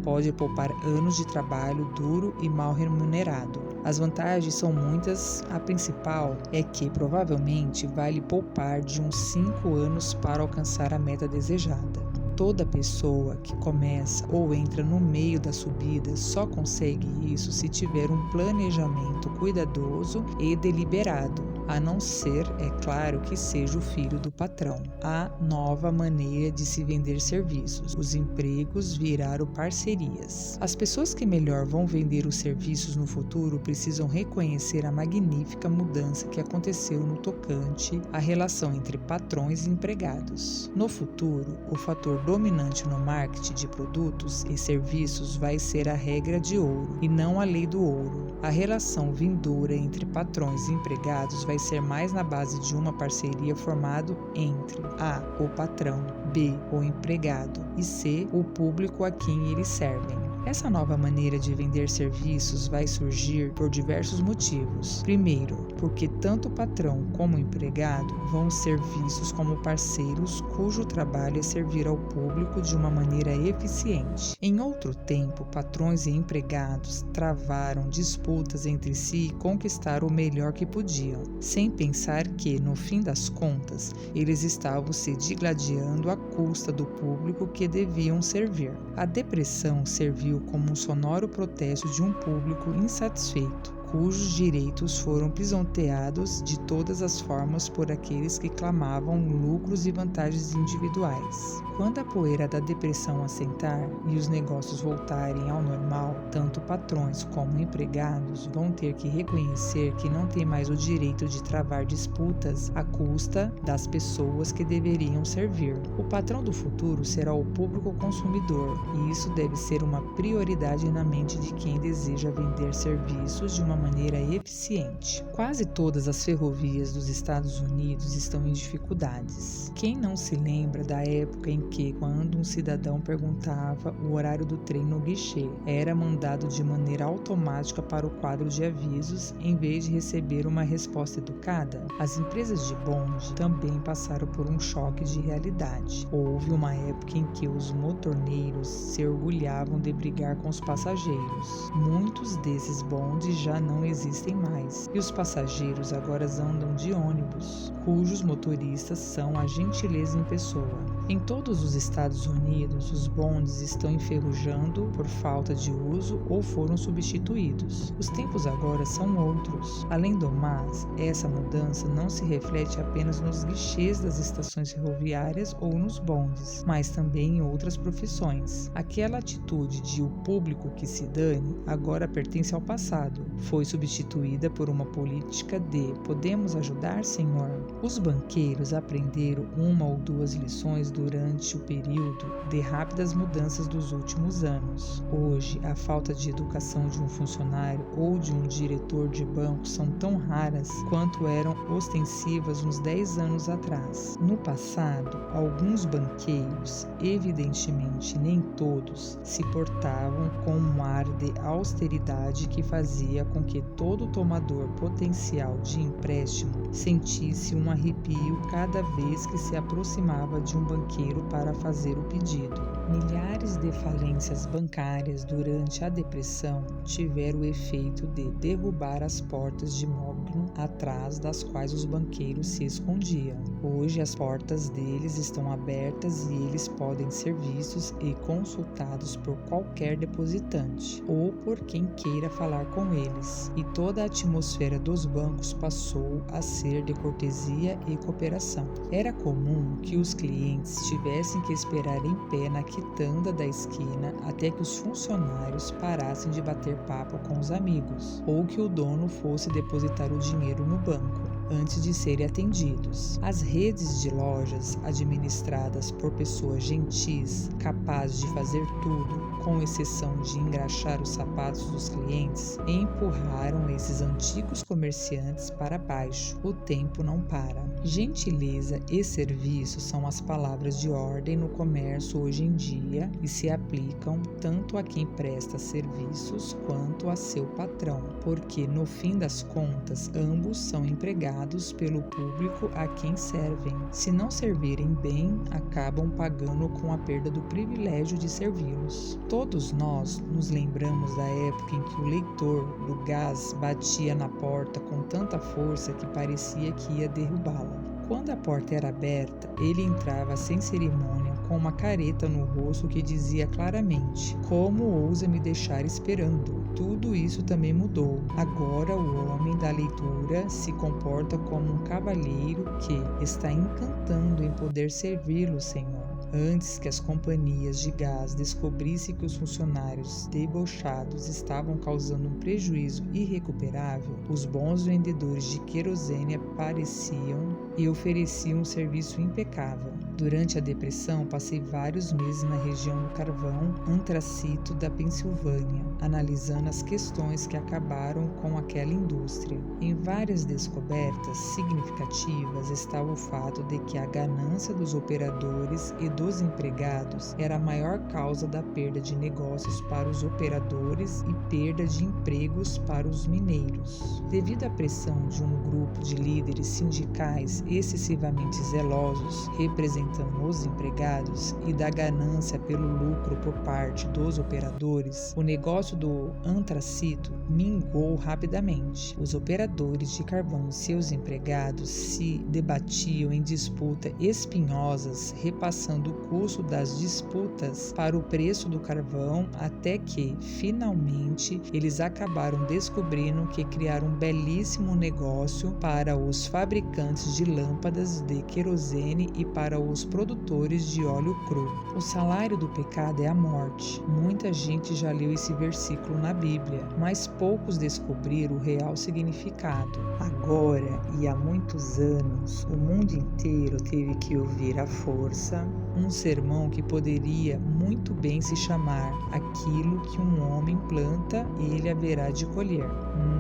pode poupar anos de trabalho duro e mal remunerado. As vantagens são muitas, a principal é que provavelmente vai lhe poupar de uns 5 anos para alcançar a meta desejada. Toda pessoa que começa ou entra no meio da subida só consegue isso se tiver um planejamento cuidadoso e deliberado, a não ser, é claro, que seja o filho do patrão. A nova maneira de se vender serviços. Os empregos viraram parcerias. As pessoas que melhor vão vender os serviços no futuro precisam reconhecer a magnífica mudança que aconteceu no tocante à relação entre patrões e empregados. No futuro, o fator dominante no marketing de produtos e serviços vai ser a regra de ouro e não a lei do ouro. A relação vindoura entre patrões e empregados vai ser mais na base de uma parceria formada entre A, o patrão, B, o empregado e C, o público a quem eles servem. Essa nova maneira de vender serviços vai surgir por diversos motivos. Primeiro, porque tanto o patrão como o empregado vão ser vistos como parceiros cujo trabalho é servir ao público de uma maneira eficiente. Em outro tempo, patrões e empregados travaram disputas entre si e conquistaram o melhor que podiam, sem pensar que, no fim das contas, eles estavam se digladiando à custa do público que deviam servir. A depressão serviu como um sonoro protesto de um público insatisfeito, cujos direitos foram pisoteados de todas as formas por aqueles que clamavam lucros e vantagens individuais. Quando a poeira da depressão assentar e os negócios voltarem ao normal, tanto patrões como empregados vão ter que reconhecer que não têm mais o direito de travar disputas à custa das pessoas que deveriam servir. O patrão do futuro será o público consumidor, e isso deve ser uma prioridade na mente de quem deseja vender serviços de uma maneira eficiente. Quase todas as ferrovias dos Estados Unidos estão em dificuldades. Quem não se lembra da época em que, quando um cidadão perguntava o horário do trem no guichê, era mandado de maneira automática para o quadro de avisos em vez de receber uma resposta educada? As empresas de bonde também passaram por um choque de realidade. Houve uma época em que os motorneiros se orgulhavam de brigar com os passageiros. Muitos desses bondes já não existem mais, e os passageiros agora andam de ônibus, cujos motoristas são a gentileza em pessoa. Em todos os Estados Unidos, os bondes estão enferrujando por falta de uso ou foram substituídos. Os tempos agora são outros. Além do mais, essa mudança não se reflete apenas nos guichês das estações ferroviárias ou nos bondes, mas também em outras profissões. Aquela atitude de o público que se dane agora pertence ao passado. Foi substituída por uma política de "podemos ajudar, senhor?". Os banqueiros aprenderam uma ou duas lições durante o período de rápidas mudanças dos últimos anos. Hoje, a falta de educação de um funcionário ou de um diretor de banco são tão raras quanto eram ostensivas uns 10 anos atrás. No passado, alguns banqueiros, evidentemente nem todos, se portavam com um ar de austeridade que fazia com que todo tomador potencial de empréstimo sentisse um arrepio cada vez que se aproximava de um banqueiro para fazer o pedido. Milhares de falências bancárias durante a depressão tiveram o efeito de derrubar as portas de Morgan atrás das quais os banqueiros se escondiam. Hoje as portas deles estão abertas e eles podem ser vistos e consultados por qualquer depositante ou por quem queira falar com eles, e toda a atmosfera dos bancos passou a ser de cortesia e cooperação. Era comum que os clientes tivessem que esperar em pé na quitanda da esquina até que os funcionários parassem de bater papo com os amigos, ou que o dono fosse depositar o dinheiro no banco antes de serem atendidos. As redes de lojas administradas por pessoas gentis, capazes de fazer tudo, com exceção de engraxar os sapatos dos clientes, empurraram esses antigos comerciantes para baixo. O tempo não para. Gentileza e serviço são as palavras de ordem no comércio hoje em dia e se aplicam tanto a quem presta serviços quanto a seu patrão, porque no fim das contas ambos são empregados pelo público a quem servem. Se não servirem bem, acabam pagando com a perda do privilégio de servi-los. Todos nós nos lembramos da época em que o leitor do gás batia na porta com tanta força que parecia que ia derrubá-la. Quando a porta era aberta, ele entrava sem cerimônia, com uma careta no rosto que dizia claramente: "Como ousa me deixar esperando?" Tudo isso também mudou. Agora o homem da leitura se comporta como um cavalheiro que está encantando em poder servi-lo, Senhor. Antes que as companhias de gás descobrissem que os funcionários debochados estavam causando um prejuízo irrecuperável, os bons vendedores de querosene apareciam e ofereciam um serviço impecável. Durante a depressão, passei vários meses na região do carvão antracito da Pensilvânia, analisando as questões que acabaram com aquela indústria. Em várias descobertas significativas estava o fato de que a ganância dos operadores e dos empregados era a maior causa da perda de negócios para os operadores e perda de empregos para os mineiros. Devido à pressão de um grupo de líderes sindicais excessivamente zelosos, representando os empregados, e da ganância pelo lucro por parte dos operadores, o negócio do antracito mingou rapidamente. Os operadores de carvão e seus empregados se debatiam em disputas espinhosas, repassando o custo das disputas para o preço do carvão, até que, finalmente, eles acabaram descobrindo que criaram um belíssimo negócio para os fabricantes de lâmpadas de querosene e para os produtores de óleo cru. O salário do pecado é a morte. Muita gente já leu esse versículo na Bíblia, mas poucos descobriram o real significado. Agora e há muitos anos, o mundo inteiro teve que ouvir à força um sermão que poderia muito bem se chamar: aquilo que um homem planta, ele haverá de colher.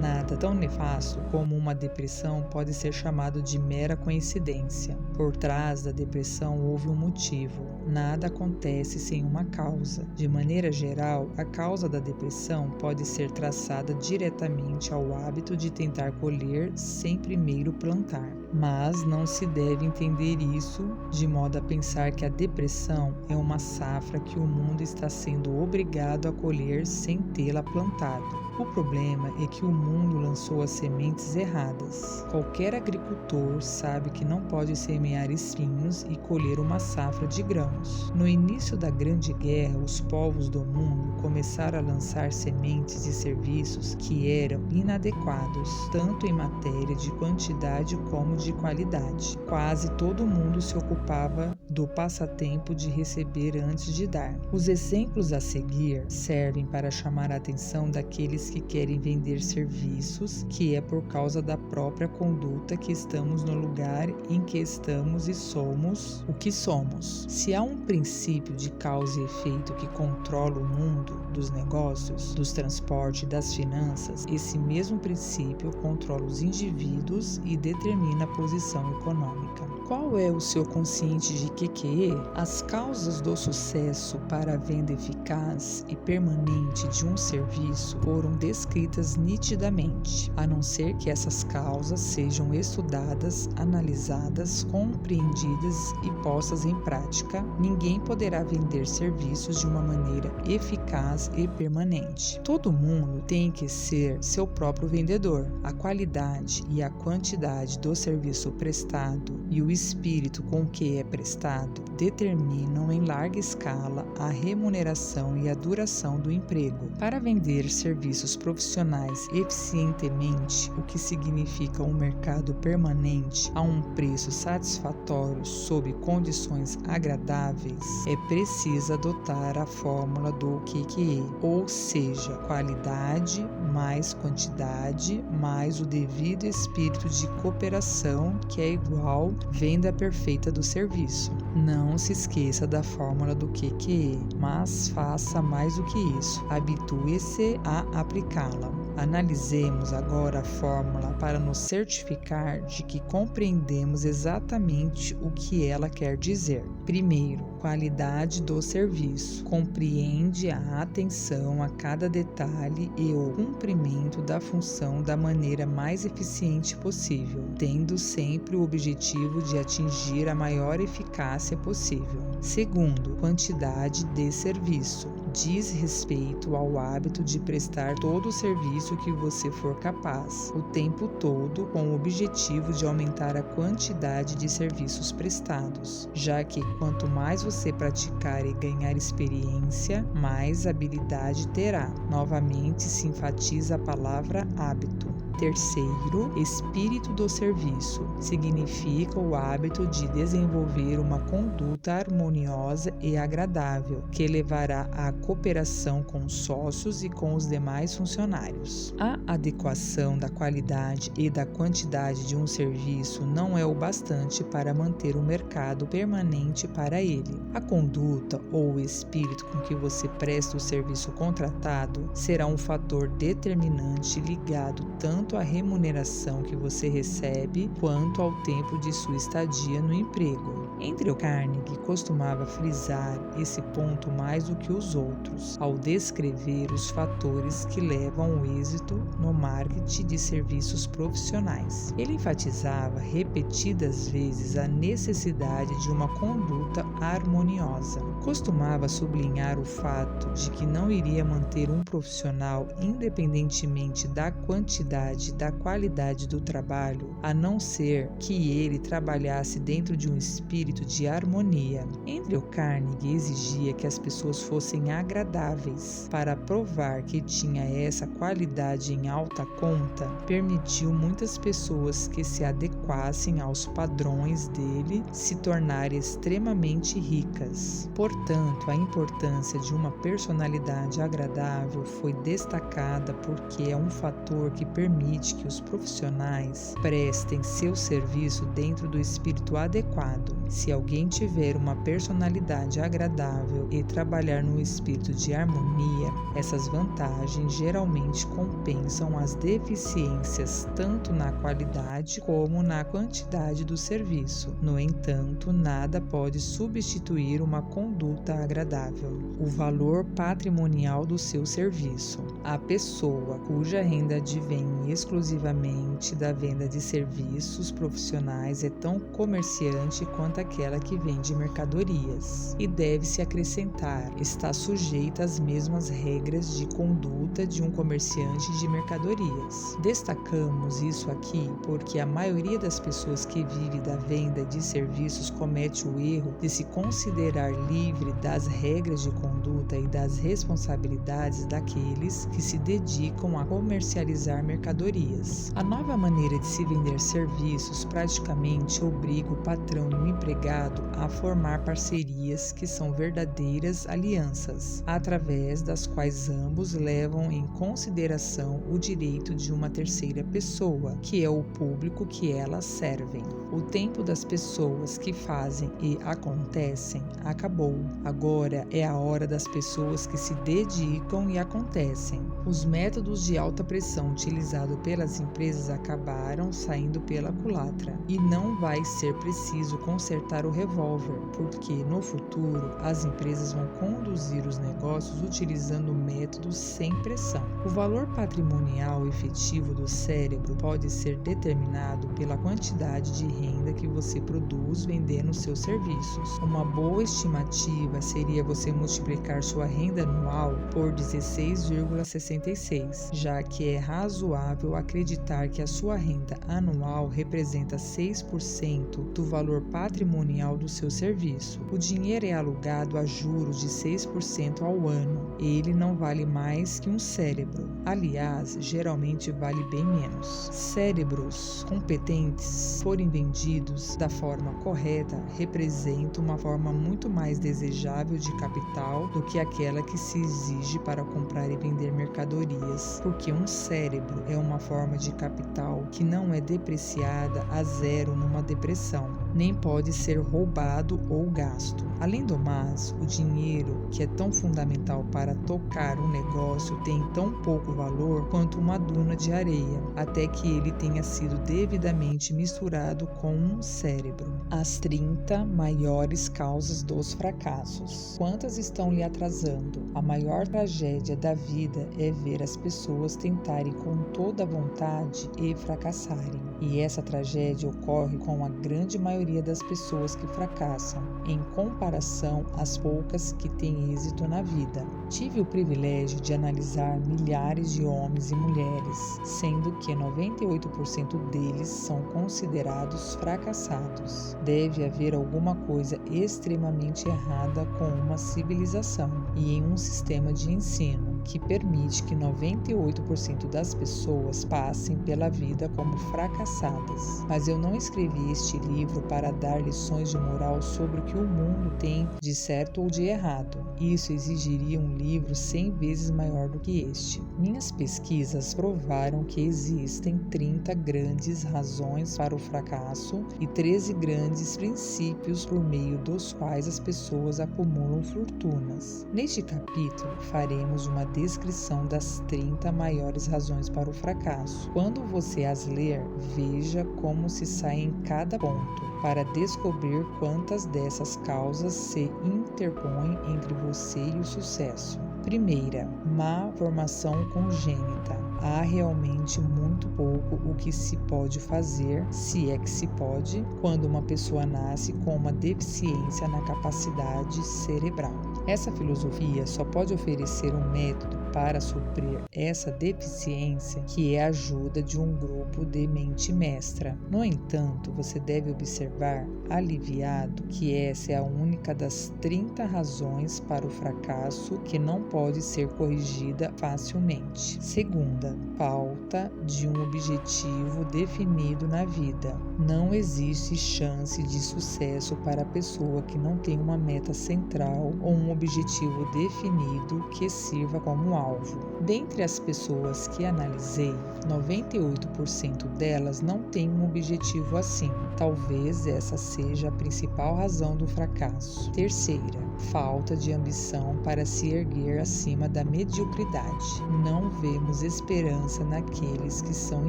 Nada tão nefasto como uma depressão pode ser chamado de mera coincidência. Por trás da depressão houve um motivo. Nada acontece sem uma causa. De maneira geral, a causa da depressão pode ser traçada diretamente ao hábito de tentar colher sem primeiro plantar. Mas não se deve entender isso de modo a pensar que a depressão é uma safra que o mundo está sendo obrigado a colher sem tê-la plantado. O problema é que o mundo lançou as sementes erradas. Qualquer agricultor sabe que não pode semear espinhos e colher uma safra de grãos. No início da Grande Guerra, os povos do mundo começaram a lançar sementes e serviços que eram inadequados, tanto em matéria de quantidade como de qualidade. Quase todo mundo se ocupava do passatempo de receber antes de dar. Os exemplos a seguir servem para chamar a atenção daqueles que querem vender serviços, que é por causa da própria conduta que estamos no lugar em que estamos e somos o que somos. Se há um princípio de causa e efeito que controla o mundo dos negócios, dos transportes e das finanças, esse mesmo princípio controla os indivíduos e determina a posição econômica. Qual é o seu consciente de QQE? As causas do sucesso para a venda eficaz e permanente de um serviço foram descritas nitidamente, a não ser que essas causas sejam estudadas, analisadas, compreendidas e postas em prática. Ninguém poderá vender serviços de uma maneira eficaz e permanente. Todo mundo tem que ser seu próprio vendedor. A qualidade e a quantidade do serviço prestado e o espírito com que é prestado determinam em larga escala a remuneração e a duração do emprego. Para vender serviços profissionais eficientemente, o que significa um mercado permanente a um preço satisfatório sob condições agradáveis, é preciso adotar a fórmula do QQE, ou seja, qualidade mais quantidade mais o devido espírito de cooperação, que é igual venda perfeita do serviço. Não se esqueça da fórmula do QQE, mas faça mais do que isso. Habitue-se a aplicá-la. Analisemos agora a fórmula para nos certificar de que compreendemos exatamente o que ela quer dizer. Primeiro, qualidade do serviço. Compreende a atenção a cada detalhe e o cumprimento da função da maneira mais eficiente possível, tendo sempre o objetivo de atingir a maior eficácia possível. Segundo, quantidade de serviço. diz respeito ao hábito de prestar todo o serviço que você for capaz, o tempo todo, com o objetivo de aumentar a quantidade de serviços prestados, já que quanto mais você praticar e ganhar experiência, mais habilidade terá. Novamente se enfatiza a palavra hábito. Terceiro, espírito do serviço. Significa o hábito de desenvolver uma conduta harmoniosa e agradável, que levará à cooperação com os sócios e com os demais funcionários. A adequação da qualidade e da quantidade de um serviço não é o bastante para manter o mercado permanente para ele. A conduta ou o espírito com que você presta o serviço contratado será um fator determinante ligado tanto à remuneração que você recebe quanto ao tempo de sua estadia no emprego. Andrew Carnegie costumava frisar esse ponto mais do que os outros, ao descrever os fatores que levam ao êxito no marketing de serviços profissionais. Ele enfatizava repetidas vezes a necessidade de uma conduta harmoniosa. Costumava sublinhar o fato de que não iria manter um profissional independentemente da quantidade e da qualidade do trabalho, a não ser que ele trabalhasse dentro de um espírito de harmonia. Andrew Carnegie exigia que as pessoas fossem agradáveis. Para provar que tinha essa qualidade em alta conta, permitiu muitas pessoas que se adequassem aos padrões dele se tornarem extremamente ricas. Portanto, a importância de uma personalidade agradável foi destacada porque é um fator que permite que os profissionais prestem seu serviço dentro do espírito adequado. Se alguém tiver uma personalidade agradável e trabalhar no espírito de harmonia, essas vantagens geralmente compensam as deficiências tanto na qualidade como na quantidade do serviço. No entanto, nada pode substituir uma conduta agradável. O valor patrimonial do seu serviço. A pessoa cuja renda advém exclusivamente da venda de serviços profissionais é tão comerciante quanto aquela que vende mercadorias. E deve-se acrescentar, está sujeita às mesmas regras de conduta de um comerciante de mercadorias. Destacamos isso aqui porque a maioria das pessoas que vive da venda de serviços comete o erro de se considerar livre das regras de conduta e das responsabilidades daqueles que se dedicam a comercializar mercadorias. A nova maneira de se vender serviços praticamente obriga o patrão e o empregado a formar parcerias que são verdadeiras alianças, através das quais ambos levam em consideração o direito de uma terceira pessoa, que é o público que elas servem. O tempo das pessoas que fazem e acontecem acabou. Agora é a hora das pessoas que se dedicam e acontecem. Os métodos de alta pressão utilizados pelas empresas acabaram saindo pela culatra e não vai ser preciso consertar o revólver, porque no futuro as empresas vão conduzir os negócios utilizando métodos sem pressão. O valor patrimonial efetivo do cérebro pode ser determinado pela quantidade de renda que você produz vendendo seus serviços. Uma boa estimativa seria você multiplicar sua renda anual por 16,66, já que é razoável acreditar que a sua renda anual representa 6% do valor patrimonial do seu serviço. O dinheiro é alugado a juros de 6% ao ano. Ele não vale mais que um cérebro. Aliás, geralmente vale bem menos. Cérebros competentes, forem vendidos da forma correta, representam uma forma muito mais desejável de capital do que aquela que se exige para comprar e vender mercadorias, porque um cérebro é uma forma de capital que não é depreciada a zero numa depressão, nem pode ser roubado ou gasto. Além do mais, o dinheiro, que é tão fundamental para tocar um negócio, tem tão pouco valor quanto uma duna de areia, até que ele tenha sido devidamente misturado com um cérebro. As 30 maiores causas dos fracassos. Quantas estão lhe atrasando? A maior tragédia da vida é ver as pessoas tentarem com toda a vontade e fracassarem. E essa tragédia ocorre com a grande maioria das pessoas que fracassam. em comparação às poucas que têm êxito na vida. Tive o privilégio de analisar milhares de homens e mulheres, sendo que 98% deles são considerados fracassados. Deve haver alguma coisa extremamente errada com uma civilização e em um sistema de ensino que permite que 98% das pessoas passem pela vida como fracassadas. Mas eu não escrevi este livro para dar lições de moral sobre o que o mundo tem de certo ou de errado. Isso exigiria um livro 100 vezes maior do que este. Minhas pesquisas provaram que existem 30 grandes razões para o fracasso e 13 grandes princípios por meio dos quais as pessoas acumulam fortunas. Neste capítulo, faremos uma descrição das 30 maiores razões para o fracasso. Quando você as ler, veja como se sai em cada ponto, para descobrir quantas dessas causas se interpõem entre você e o sucesso. Primeira, má formação congênita. Há realmente muito pouco o que se pode fazer, se é que se pode, quando uma pessoa nasce com uma deficiência na capacidade cerebral. Essa filosofia só pode oferecer um método para suprir essa deficiência, que é a ajuda de um grupo de mente mestra. No entanto, você deve observar, aliviado, que essa é a única das 30 razões para o fracasso que não pode ser corrigida facilmente. Segunda, falta de um objetivo definido na vida. Não existe chance de sucesso para a pessoa que não tem uma meta central ou um objetivo definido que sirva como alvo. Dentre as pessoas que analisei, 98% delas não têm um objetivo assim. Talvez essa seja a principal razão do fracasso. Terceira, falta de ambição para se erguer acima da mediocridade. Não vemos esperança naqueles que são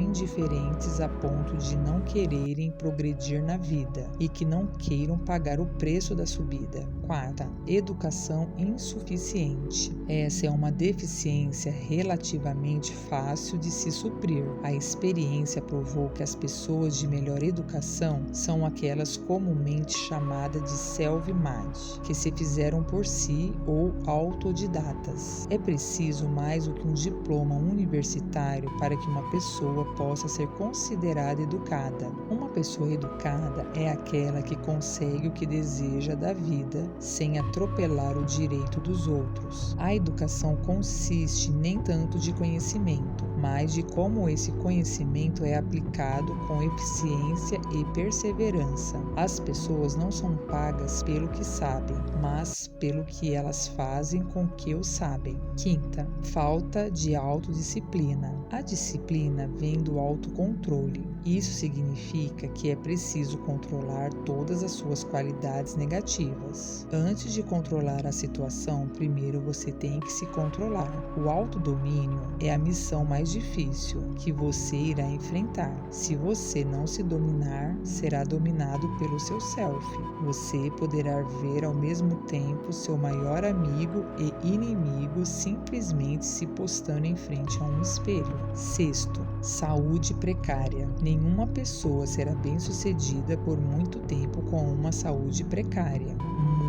indiferentes a ponto de não quererem progredir na vida e que não queiram pagar o preço da subida. Quarta, educação insuficiente. Essa é uma deficiência relativamente fácil de se suprir. A experiência provou que as pessoas de melhor educação são aquelas comumente chamadas de self-made, que se fizeram por si ou autodidatas. É preciso mais do que um diploma universitário para que uma pessoa possa ser considerada educada. Uma pessoa educada é aquela que consegue o que deseja da vida sem atropelar o direito dos outros. A educação consiste nem tanto de conhecimento, mas de como esse conhecimento é aplicado com eficiência e perseverança. As pessoas não são pagas pelo que sabem, mas pelo que elas fazem com o que o sabem. Quinta, falta de autodisciplina. A disciplina vem do autocontrole. Isso significa que é preciso controlar todas as suas qualidades negativas. Antes de controlar a situação, primeiro você tem que se controlar. O autodomínio é a missão mais difícil que você irá enfrentar. Se você não se dominar, será dominado pelo seu self. Você poderá ver ao mesmo tempo seu maior amigo e inimigo simplesmente se postando em frente a um espelho. Sexto, saúde precária. Nenhuma pessoa será bem-sucedida por muito tempo com uma saúde precária.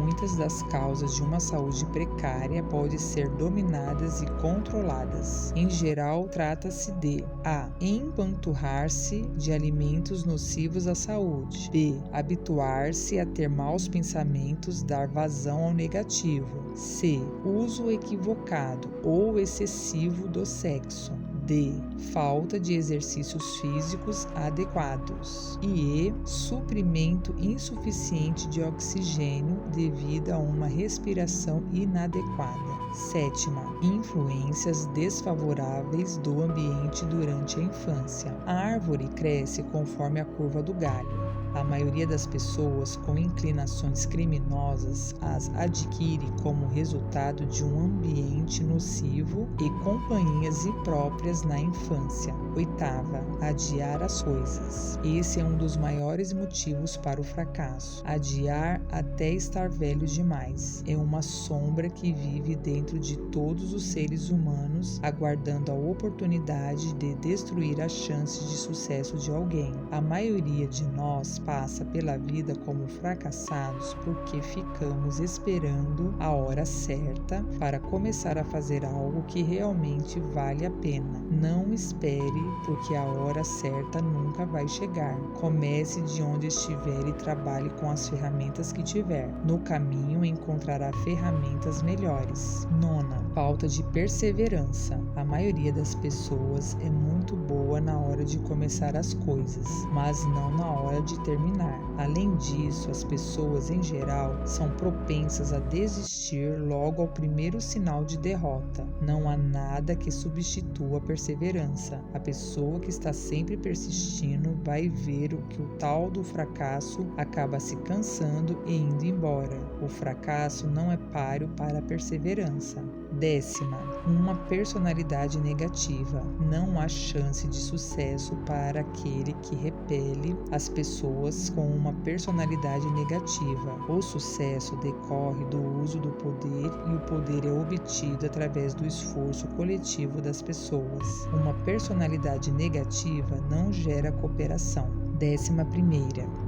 Muitas das causas de uma saúde precária podem ser dominadas e controladas. Em geral, trata-se de a. empanturrar-se de alimentos nocivos à saúde. B. habituar-se a ter maus pensamentos, dar vazão ao negativo. C. uso equivocado ou excessivo do sexo. D. falta de exercícios físicos adequados. E. suprimento insuficiente de oxigênio devido a uma respiração inadequada. Sétima, influências desfavoráveis do ambiente durante a infância. A árvore cresce conforme a curva do galho. A maioria das pessoas com inclinações criminosas as adquire como resultado de um ambiente nocivo e companhias impróprias na infância. Oitava, adiar as coisas. Esse é um dos maiores motivos para o fracasso. Adiar até estar velho demais. É uma sombra que vive dentro de todos os seres humanos, aguardando a oportunidade de destruir as chances de sucesso de alguém. A maioria de nós passa pela vida como fracassados porque ficamos esperando a hora certa para começar a fazer algo que realmente vale a pena. Não espere, porque a hora certa nunca vai chegar. Comece de onde estiver e trabalhe com as ferramentas que tiver. No caminho encontrará ferramentas melhores. 9. Falta de perseverança. A maioria das pessoas é muito boa na hora de começar as coisas, mas não na hora de terminar. Além disso, as pessoas em geral são propensas a desistir logo ao primeiro sinal de derrota. Não há nada que substitua a perseverança. A pessoa que está sempre persistindo vai ver que o tal do fracasso acaba se cansando e indo embora. O fracasso não é páreo para a perseverança. 10. Uma personalidade negativa. Não há chance de sucesso para aquele que repele as pessoas com uma personalidade negativa. O sucesso decorre do uso do poder e o poder é obtido através do esforço coletivo das pessoas. Uma personalidade negativa não gera cooperação. 11.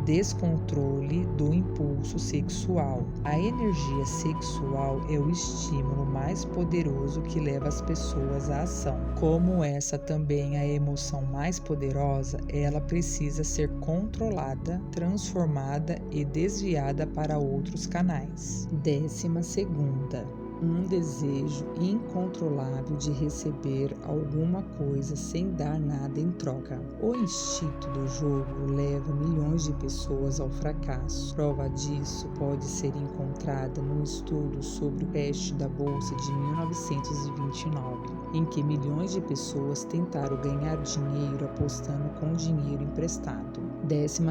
Descontrole do impulso sexual. A energia sexual é o estímulo mais poderoso que leva as pessoas à ação. Como essa também é a emoção mais poderosa, ela precisa ser controlada, transformada e desviada para outros canais. 12. Um desejo incontrolável de receber alguma coisa sem dar nada em troca. O instinto do jogo leva milhões de pessoas ao fracasso. Prova disso pode ser encontrada no estudo sobre o crash da Bolsa de 1929, em que milhões de pessoas tentaram ganhar dinheiro apostando com dinheiro emprestado. 13.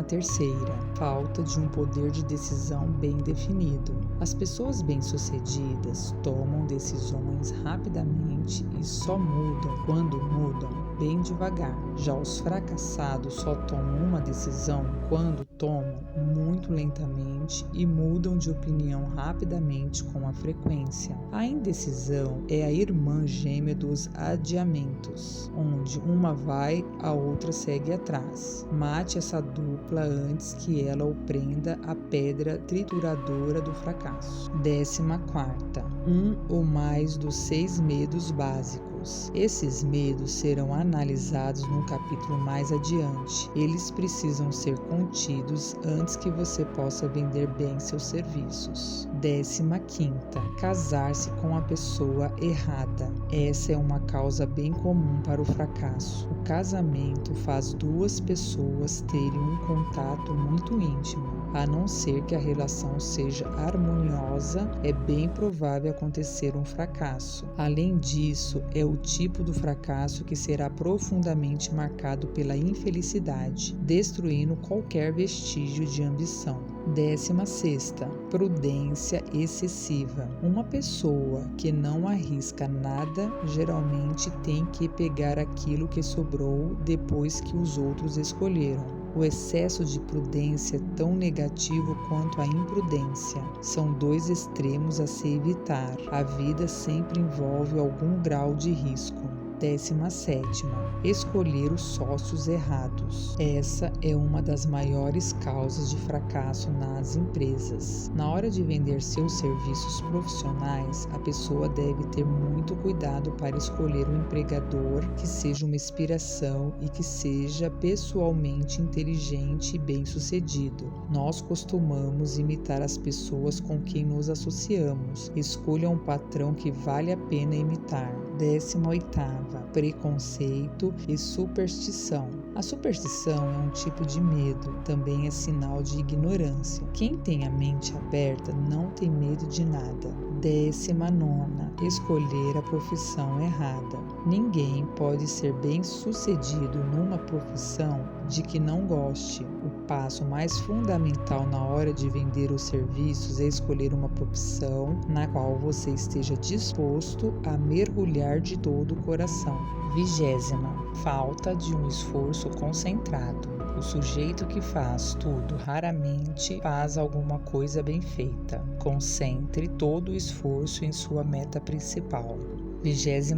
Falta de um poder de decisão bem definido. As pessoas bem-sucedidas tomam decisões rapidamente e só mudam quando mudam bem devagar. Já os fracassados só tomam uma decisão quando tomam muito lentamente e mudam de opinião rapidamente com a frequência. A indecisão é a irmã gêmea dos adiamentos, onde uma vai, a outra segue atrás. Mate essa dupla antes que ela o prenda à pedra trituradora do fracasso. 14. Um ou mais dos 6 medos básicos. Esses medos serão analisados no capítulo mais adiante. Eles precisam ser contidos antes que você possa vender bem seus serviços. 15. Casar-se com a pessoa errada. Essa é uma causa bem comum para o fracasso. O casamento faz duas pessoas terem um contato muito íntimo. A não ser que a relação seja harmoniosa, é bem provável acontecer um fracasso. Além disso, é o tipo do fracasso que será profundamente marcado pela infelicidade, destruindo qualquer vestígio de ambição. 16. Prudência excessiva. Uma pessoa que não arrisca nada geralmente tem que pegar aquilo que sobrou depois que os outros escolheram. O excesso de prudência é tão negativo quanto a imprudência. São dois extremos a se evitar. A vida sempre envolve algum grau de risco. 17. Escolher os sócios errados. Essa é uma das maiores causas de fracasso nas empresas. Na hora de vender seus serviços profissionais, a pessoa deve ter muito cuidado para escolher um empregador que seja uma inspiração e que seja pessoalmente inteligente e bem-sucedido. Nós costumamos imitar as pessoas com quem nos associamos. Escolha um patrão que vale a pena imitar. 18. Preconceito e superstição. A superstição é um tipo de medo, também é sinal de ignorância. Quem tem a mente aberta não tem medo de nada. 19. Escolher a profissão errada. Ninguém pode ser bem-sucedido numa profissão de que não goste. O passo mais fundamental na hora de vender os serviços é escolher uma profissão na qual você esteja disposto a mergulhar de todo o coração. 20. Falta de um esforço concentrado. O sujeito que faz tudo raramente faz alguma coisa bem feita. Concentre todo o esforço em sua meta principal. 21.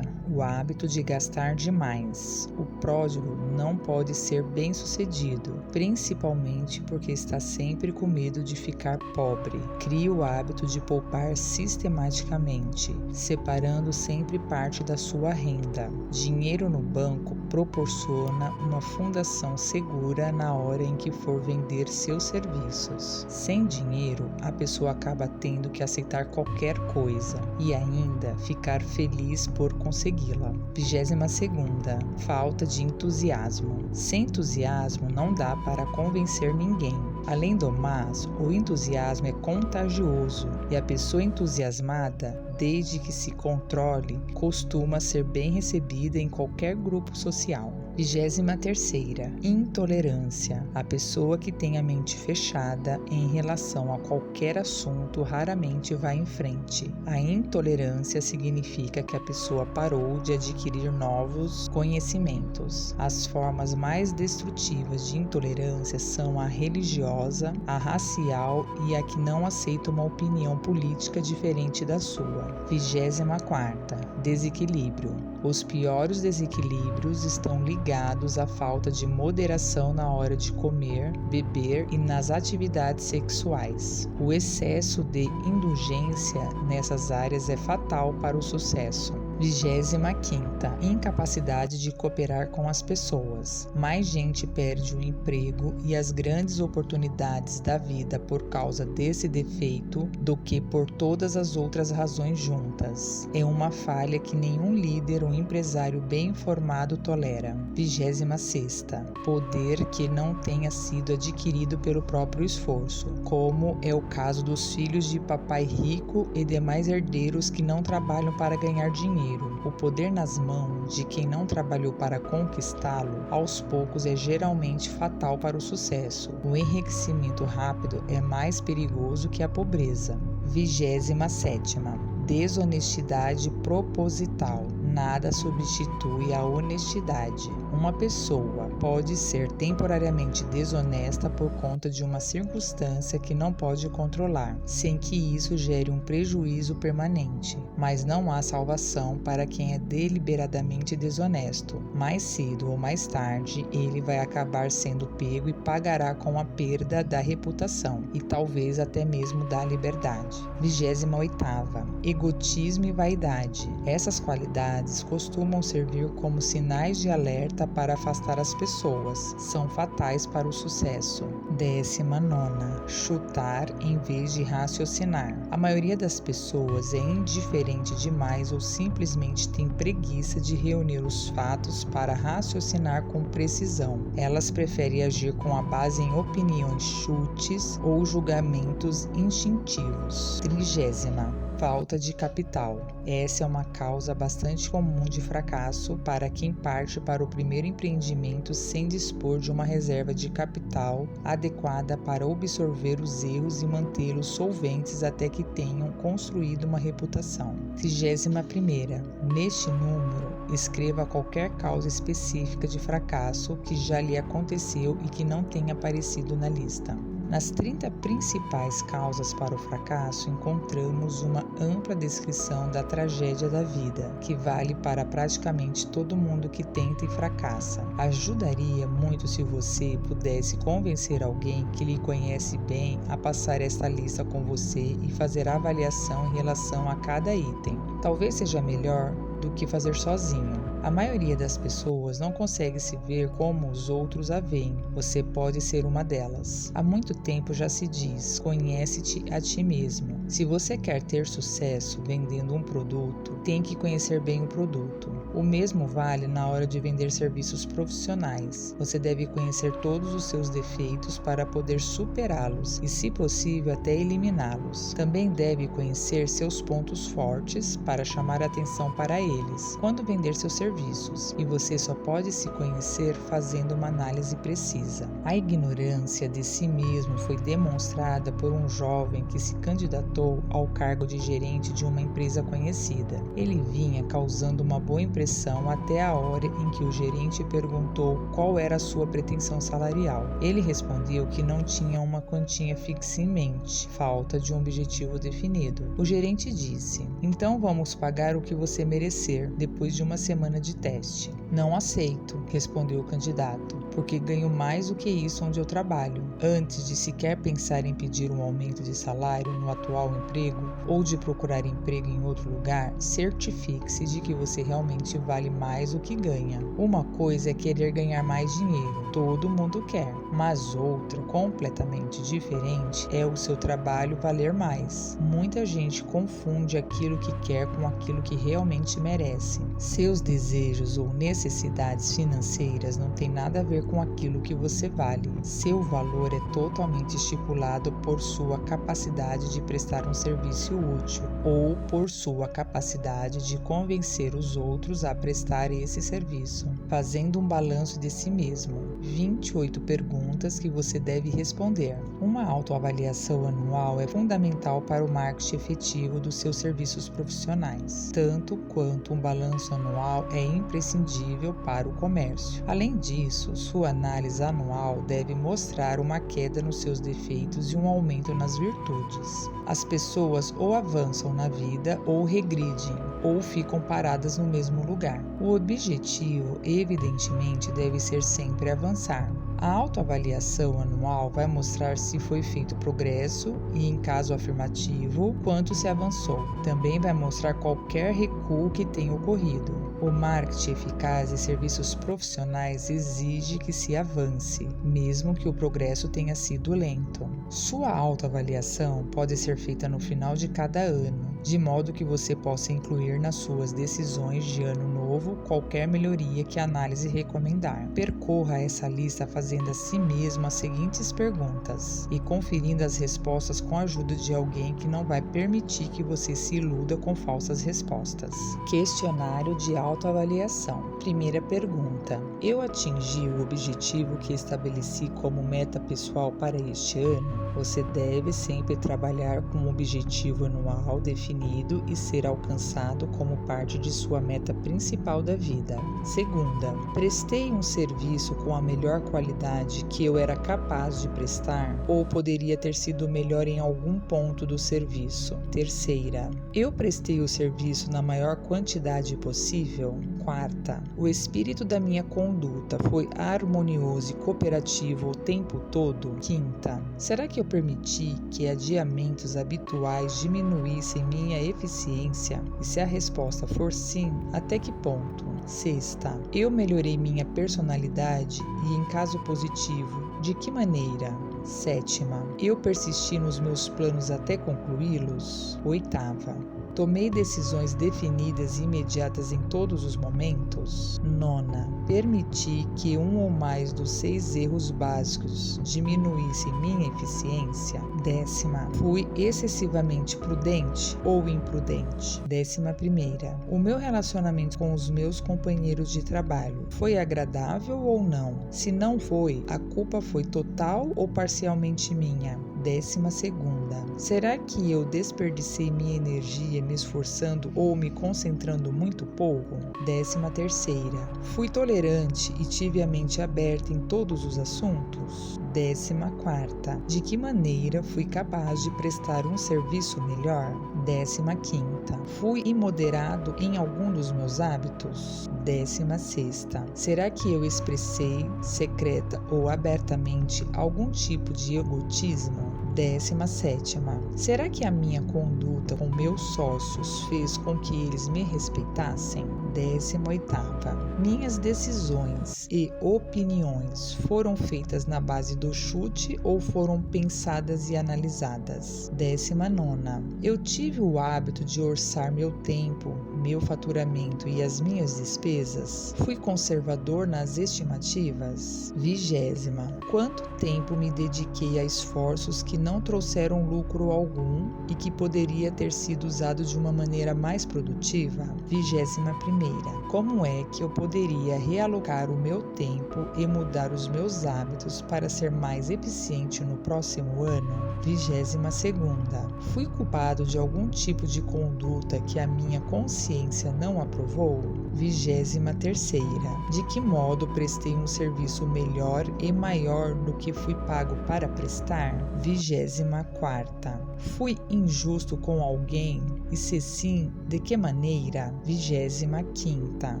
o hábito de gastar demais. O pródigo não pode ser bem-sucedido, principalmente porque está sempre com medo de ficar pobre. Crie o hábito de poupar sistematicamente, separando sempre parte da sua renda. Dinheiro no banco proporciona uma fundação segura na hora em que for vender seus serviços. Sem dinheiro, a pessoa acaba tendo que aceitar qualquer coisa e ainda ficar feliz por consegui-la. 22ª. Falta de entusiasmo. Sem entusiasmo não dá para convencer ninguém. Além do mais, o entusiasmo é contagioso e a pessoa entusiasmada, desde que se controle, costuma ser bem recebida em qualquer grupo social. 23ª. Intolerância. A pessoa que tem a mente fechada em relação a qualquer assunto raramente vai em frente. A intolerância significa que a pessoa parou de adquirir novos conhecimentos. As formas mais destrutivas de intolerância são a religiosa, a racial e a que não aceita uma opinião política diferente da sua. 24ª. Desequilíbrio. Os piores desequilíbrios estão ligados à falta de moderação na hora de comer, beber e nas atividades sexuais. O excesso de indulgência nessas áreas é fatal para o sucesso. 25ª. Incapacidade de cooperar com as pessoas. Mais gente perde o emprego e as grandes oportunidades da vida por causa desse defeito do que por todas as outras razões juntas. É uma falha que nenhum líder ou empresário bem informado tolera. 26ª. Poder que não tenha sido adquirido pelo próprio esforço, como é o caso dos filhos de papai rico e demais herdeiros que não trabalham para ganhar dinheiro. O poder nas mãos de quem não trabalhou para conquistá-lo, aos poucos é geralmente fatal para o sucesso. O enriquecimento rápido é mais perigoso que a pobreza. 27ª. Desonestidade proposital. Nada substitui a honestidade. Uma pessoa pode ser temporariamente desonesta por conta de uma circunstância que não pode controlar, sem que isso gere um prejuízo permanente. Mas não há salvação para quem é deliberadamente desonesto. Mais cedo ou mais tarde, ele vai acabar sendo pego e pagará com a perda da reputação e talvez até mesmo da liberdade. 28ª. Egotismo e vaidade. Essas qualidades costumam servir como sinais de alerta para afastar as pessoas. São fatais para o sucesso. 19ª. Chutar em vez de raciocinar. A maioria das pessoas é indiferente demais ou simplesmente tem preguiça de reunir os fatos para raciocinar com precisão. Elas preferem agir com a base em opiniões, chutes ou julgamentos instintivos. 30ª. Falta de capital. Essa é uma causa bastante comum de fracasso para quem parte para o primeiro empreendimento sem dispor de uma reserva de capital adequada para absorver os erros e mantê-los solventes até que tenham construído uma reputação. 31ª. Neste número, escreva qualquer causa específica de fracasso que já lhe aconteceu e que não tenha aparecido na lista. Nas 30 principais causas para o fracasso, encontramos uma ampla descrição da tragédia da vida, que vale para praticamente todo mundo que tenta e fracassa. Ajudaria muito se você pudesse convencer alguém que lhe conhece bem a passar esta lista com você e fazer a avaliação em relação a cada item. Talvez seja melhor do que fazer sozinho. A maioria das pessoas não consegue se ver como os outros a veem. Você pode ser uma delas. Há muito tempo já se diz: conhece-te a ti mesmo. Se você quer ter sucesso vendendo um produto, tem que conhecer bem o produto. O mesmo vale na hora de vender serviços profissionais. Você deve conhecer todos os seus defeitos para poder superá-los e, se possível, até eliminá-los. Também deve conhecer seus pontos fortes para chamar a atenção para eles quando vender seus serviços, e você só pode se conhecer fazendo uma análise precisa. A ignorância de si mesmo foi demonstrada por um jovem que se candidatou candidatou ao cargo de gerente de uma empresa conhecida. Ele vinha causando uma boa impressão até a hora em que o gerente perguntou qual era a sua pretensão salarial. Ele respondeu que não tinha uma quantia fixa em mente, falta de um objetivo definido. O gerente disse: "Então vamos pagar o que você merecer depois de uma semana de teste." "Não aceito", respondeu o candidato, "porque ganho mais do que isso onde eu trabalho." Antes de sequer pensar em pedir um aumento de salário no atual emprego ou de procurar emprego em outro lugar, certifique-se de que você realmente vale mais do que ganha. Uma coisa é querer ganhar mais dinheiro, todo mundo quer, mas outra, completamente diferente, é o seu trabalho valer mais. Muita gente confunde aquilo que quer com aquilo que realmente merece. Seus desejos ou necessidades financeiras não têm nada a ver com aquilo que você vale. Seu valor é totalmente estipulado por sua capacidade de prestar um serviço útil ou por sua capacidade de convencer os outros a prestar esse serviço. Fazendo um balanço de si mesmo. 28 perguntas que você deve responder. Uma autoavaliação anual é fundamental para o marketing efetivo dos seus serviços profissionais, tanto quanto um balanço anual é imprescindível para o comércio. Além disso, sua análise anual deve mostrar uma queda nos seus defeitos e um aumento nas virtudes. As pessoas ou avançam na vida ou regridem, ou ficam paradas no mesmo lugar. O objetivo, evidentemente, deve ser sempre avançar. A autoavaliação anual vai mostrar se foi feito progresso e, em caso afirmativo, quanto se avançou. Também vai mostrar qualquer recuo que tenha ocorrido. O marketing eficaz e serviços profissionais exige que se avance, mesmo que o progresso tenha sido lento. Sua autoavaliação pode ser feita no final de cada ano, de modo que você possa incluir nas suas decisões de ano novo qualquer melhoria que a análise recomendar. Percorra essa lista fazendo a si mesmo as seguintes perguntas e conferindo as respostas com a ajuda de alguém que não vai permitir que você se iluda com falsas respostas. Questionário de autoavaliação. Primeira pergunta: eu atingi o objetivo que estabeleci como meta pessoal para este ano? Você deve sempre trabalhar com um objetivo anual definido e ser alcançado como parte de sua meta principal da vida. Segunda, prestei um serviço com a melhor qualidade que eu era capaz de prestar ou poderia ter sido melhor em algum ponto do serviço? Terceira, eu prestei o serviço na maior quantidade possível? Quarta, o espírito da minha conduta foi harmonioso e cooperativo o tempo todo? Quinta, será que eu permiti que adiamentos habituais diminuíssem minha eficiência? E se a resposta for sim, até que ponto? Sexta, eu melhorei minha personalidade e, em caso positivo, de que maneira? Sétima, eu persisti nos meus planos até concluí-los? Oitava, tomei decisões definidas e imediatas em todos os momentos? Nona, permiti que um ou mais dos 6 erros básicos diminuíssem minha eficiência? Décima, fui excessivamente prudente ou imprudente? 11ª, o meu relacionamento com os meus companheiros de trabalho foi agradável ou não? Se não foi, a culpa foi total ou parcialmente minha? 12ª, será que eu desperdicei minha energia me esforçando ou me concentrando muito pouco? 13ª, fui tolerante e tive a mente aberta em todos os assuntos? 14ª, de que maneira fui capaz de prestar um serviço melhor? 15ª, fui imoderado em algum dos meus hábitos? 16ª, será que eu expressei, secreta ou abertamente, algum tipo de egotismo? 17ª, será que a minha conduta com meus sócios fez com que eles me respeitassem? 18ª, minhas decisões e opiniões foram feitas na base do chute ou foram pensadas e analisadas? 19ª, eu tive o hábito de orçar meu tempo meu faturamento e as minhas despesas? Fui conservador nas estimativas? 20ª. Quanto tempo me dediquei a esforços que não trouxeram lucro algum e que poderia ter sido usado de uma maneira mais produtiva? 21ª. Como é que eu poderia realocar o meu tempo e mudar os meus hábitos para ser mais eficiente no próximo ano? 22ª. Fui culpado de algum tipo de conduta que a minha consciência não aprovou? 23ª. De que modo prestei um serviço melhor e maior do que fui pago para prestar? 24ª. Fui injusto com alguém? E se sim, de que maneira? 25ª.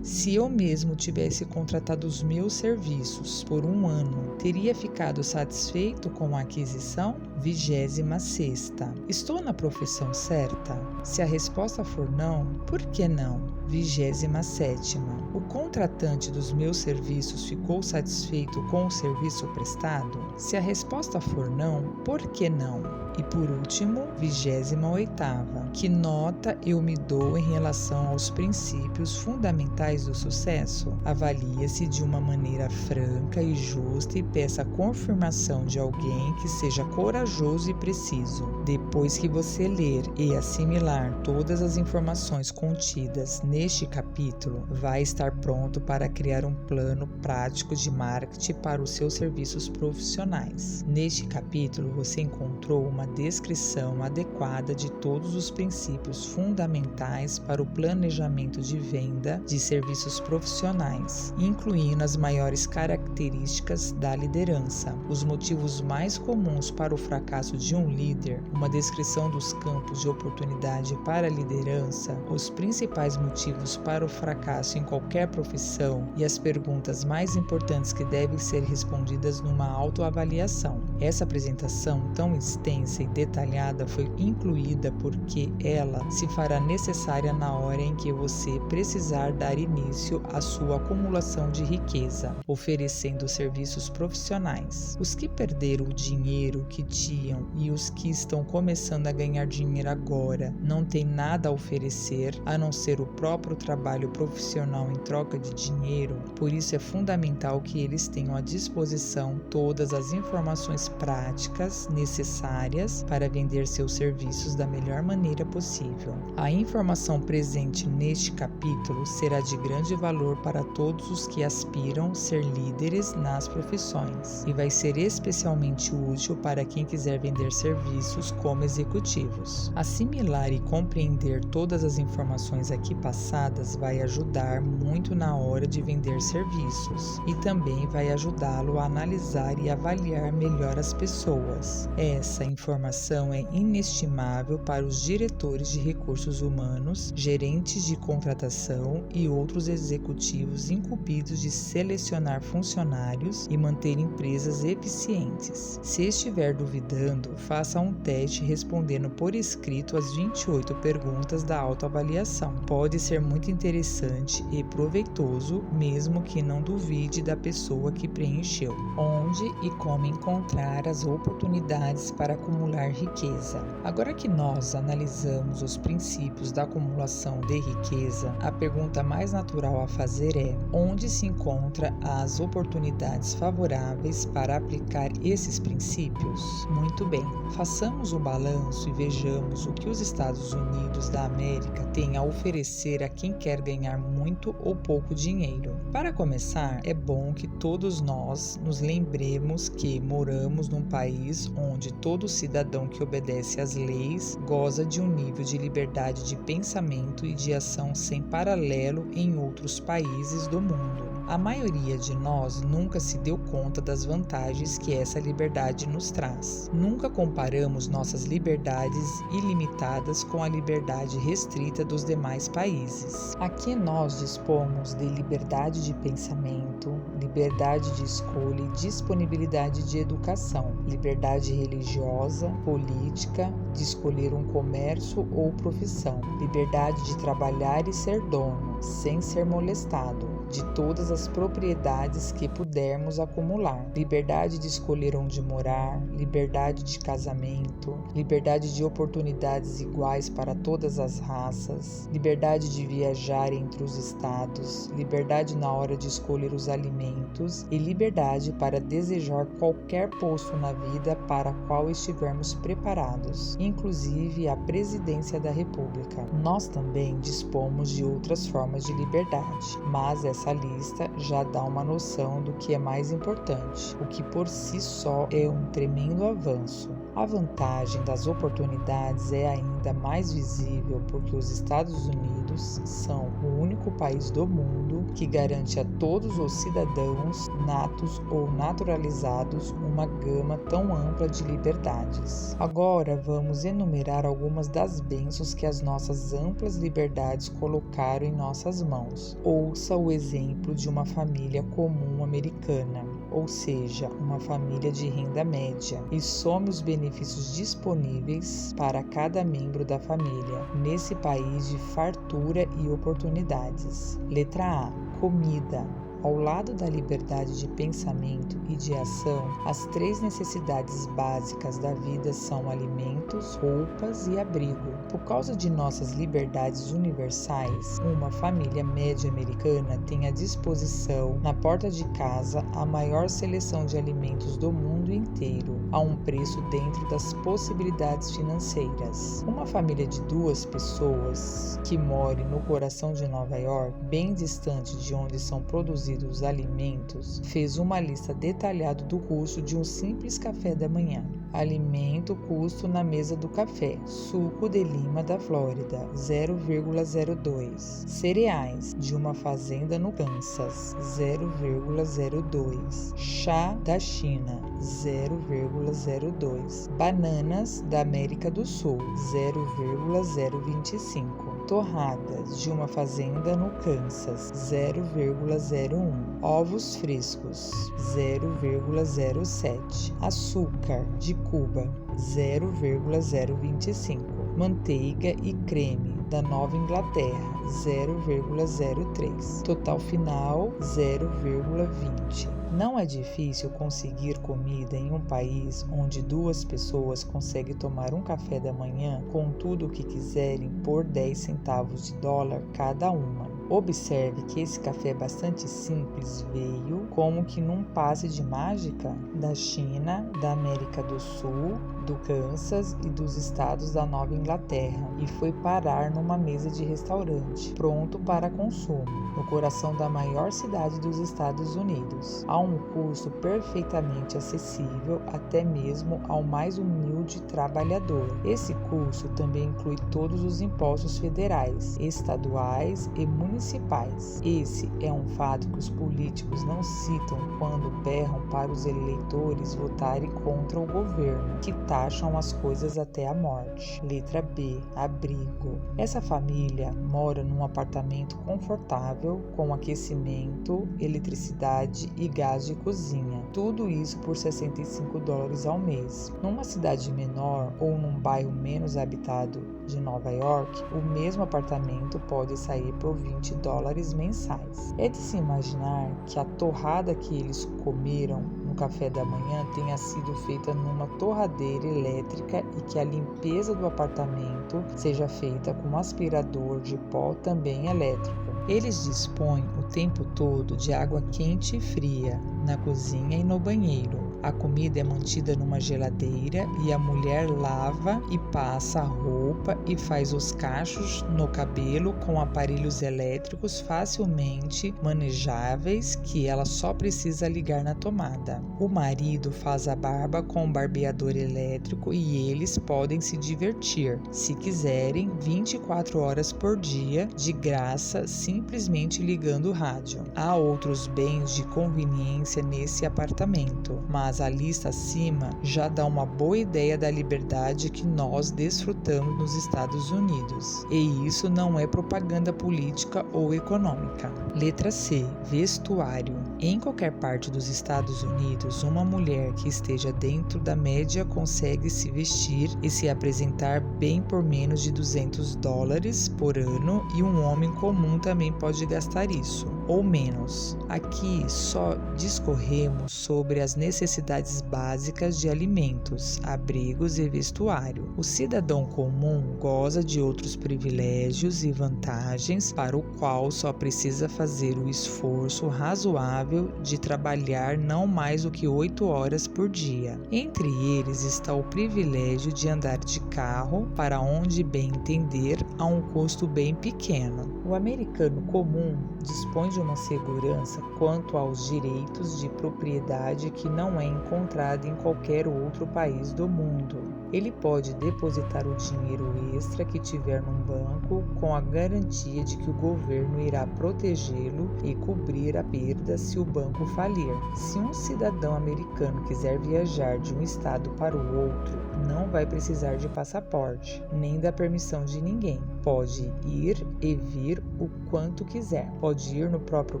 Se eu mesmo tivesse contratado os meus serviços por um ano, teria ficado satisfeito com a aquisição? 26ª. Estou na profissão certa? Se a resposta for não, por que não? 27ª. O contratante dos meus serviços ficou satisfeito com o serviço prestado? Se a resposta for não, por que não? E por último, 28ª. Que nota eu me dou em relação aos princípios fundamentais do sucesso? Avalie-se de uma maneira franca e justa e peça a confirmação de alguém que seja corajoso e preciso. Depois que você ler e assimilar todas as informações contidas neste capítulo, vai estar pronto para criar um plano prático de marketing para os seus serviços profissionais. Neste capítulo, você encontrou uma descrição adequada de todos os princípios fundamentais para o planejamento de venda de serviços profissionais, incluindo as maiores características da liderança, os motivos mais comuns para o fracasso de um líder, uma descrição dos campos de oportunidade para a liderança, os principais motivos para o fracasso em qualquer profissão e as perguntas mais importantes que devem ser respondidas numa autoavaliação. Essa apresentação tão extensa e detalhada foi incluída porque ela se fará necessária na hora em que você precisar dar início à sua acumulação de riqueza, oferecendo serviços profissionais. Os que perderam o dinheiro que tinham e os que estão começando a ganhar dinheiro agora não têm nada a oferecer a não ser o próprio trabalho profissional em troca de dinheiro. Por isso é fundamental que eles tenham à disposição todas as informações práticas necessárias para vender seus serviços da melhor maneira possível. A informação presente neste capítulo será de grande valor para todos os que aspiram ser líderes nas profissões e vai ser especialmente útil para quem quiser vender serviços como executivos. Assimilar e compreender todas as informações aqui passadas vai ajudar muito na hora de vender serviços e também vai ajudá-lo a analisar e avaliar melhor as pessoas. Essa informação é inestimável para os diretores de recursos humanos, gerentes de contratação e outros executivos incumbidos de selecionar funcionários e manter empresas eficientes. Se estiver duvidando, faça um teste respondendo por escrito as 28 perguntas da autoavaliação. Pode ser muito interessante e proveitoso, mesmo que não duvide da pessoa que preencheu. Onde e como encontrar as oportunidades para acumular riqueza? Agora que nós analisamos os princípios da acumulação de riqueza, a pergunta mais natural a fazer é: onde se encontram as oportunidades favoráveis para aplicar esses princípios? Muito bem, façamos um balanço e vejamos o que os Estados Unidos da América têm a oferecer a quem quer ganhar muito ou pouco dinheiro. Para começar, é bom que todos nós nos lembremos que moramos num país onde todo cidadão que obedece às leis goza de um nível de liberdade de pensamento e de ação sem paralelo em outros países do mundo. A maioria de nós nunca se deu conta das vantagens que essa liberdade nos traz. Nunca comparamos nossas liberdades ilimitadas com a liberdade restrita dos demais países. Aqui nós dispomos de liberdade de pensamento, liberdade de escolha e disponibilidade de educação, liberdade religiosa, política, de escolher um comércio ou profissão, liberdade de trabalhar e ser dono, sem ser molestado, de todas as propriedades que pudermos acumular. Liberdade de escolher onde morar, liberdade de casamento, liberdade de oportunidades iguais para todas as raças, liberdade de viajar entre os estados, liberdade na hora de escolher os alimentos e liberdade para desejar qualquer posto na vida para a qual estivermos preparados, inclusive a presidência da República. Nós também dispomos de outras formas de liberdade, mas essa lista já dá uma noção do que é mais importante, o que por si só é um tremendo avanço. A vantagem das oportunidades é ainda mais visível porque os Estados Unidos são o único país do mundo que garante a todos os cidadãos, natos ou naturalizados, uma gama tão ampla de liberdades. Agora vamos enumerar algumas das bênçãos que as nossas amplas liberdades colocaram em nossas mãos. Ouça o exemplo de uma família comum americana, ou seja, uma família de renda média, e some os benefícios disponíveis para cada membro da família, nesse país de fartura e oportunidades. Letra A. Comida. Ao lado da liberdade de pensamento e de ação, as 3 necessidades básicas da vida são alimentos, roupas e abrigo. Por causa de nossas liberdades universais, uma família média americana tem à disposição, na porta de casa, a maior seleção de alimentos do mundo inteiro, a um preço dentro das possibilidades financeiras. Uma família de 2 pessoas que more no coração de Nova York, bem distante de onde são produzidos os alimentos, fez uma lista detalhada do custo de um simples café da manhã. Alimento, custo na mesa do café. Suco de lima da Flórida, 0,02. Cereais, de uma fazenda no Kansas, 0,02. Chá da China, 0,02. Bananas da América do Sul, 0,025. Torradas, de uma fazenda no Kansas, 0,01. Ovos frescos, 0,07. Açúcar de Cuba, 0,025. Manteiga e creme da Nova Inglaterra, 0,03. Total final, 0,20. Não é difícil conseguir comida em um país onde 2 pessoas conseguem tomar um café da manhã com tudo o que quiserem por 10 centavos de dólar cada uma. Observe que esse café bastante simples veio como que num passe de mágica da China, da América do Sul, do Kansas e dos estados da Nova Inglaterra e foi parar numa mesa de restaurante, pronto para consumo, no coração da maior cidade dos Estados Unidos, a um custo perfeitamente acessível até mesmo ao mais humilde trabalhador. Esse custo também inclui todos os impostos federais, estaduais e municipais. Esse é um fato que os políticos não citam quando berram para os eleitores votarem contra o governo, que taxam as coisas até a morte. Letra B. Abrigo. Essa família mora num apartamento confortável, com aquecimento, eletricidade e gás de cozinha. Tudo isso por $65 ao mês. Numa cidade menor ou num bairro menos habitado de Nova York, o mesmo apartamento pode sair por $20 mensais. É de se imaginar que a torrada que eles comeram no café da manhã tenha sido feita numa torradeira elétrica e que a limpeza do apartamento seja feita com um aspirador de pó também elétrico. Eles dispõem o tempo todo de água quente e fria na cozinha e no banheiro. A comida é mantida numa geladeira e a mulher lava e passa a roupa e faz os cachos no cabelo com aparelhos elétricos facilmente manejáveis que ela só precisa ligar na tomada. O marido faz a barba com um barbeador elétrico e eles podem se divertir, se quiserem, 24 horas por dia, de graça, simplesmente ligando o rádio. Há outros bens de conveniência nesse apartamento, mas a lista acima já dá uma boa ideia da liberdade que nós desfrutamos nos Estados Unidos. E isso não é propaganda política ou econômica. Letra C. Vestuário. Em qualquer parte dos Estados Unidos, uma mulher que esteja dentro da média consegue se vestir e se apresentar bem por menos de $200 por ano e um homem comum também pode gastar isso. ou menos. Aqui só discorremos sobre as necessidades básicas de alimentos, abrigos e vestuário. O cidadão comum goza de outros privilégios e vantagens para o qual só precisa fazer o esforço razoável de trabalhar não mais do que 8 horas por dia. Entre eles está o privilégio de andar de carro para onde bem entender a um custo bem pequeno. O americano comum dispõe de uma segurança quanto aos direitos de propriedade que não é encontrada em qualquer outro país do mundo. Ele pode depositar o dinheiro extra que tiver num banco com a garantia de que o governo irá protegê-lo e cobrir a perda se o banco falir. Se um cidadão americano quiser viajar de um estado para o outro, não vai precisar de passaporte, nem da permissão de ninguém. Pode ir e vir o quanto quiser. Pode ir no próprio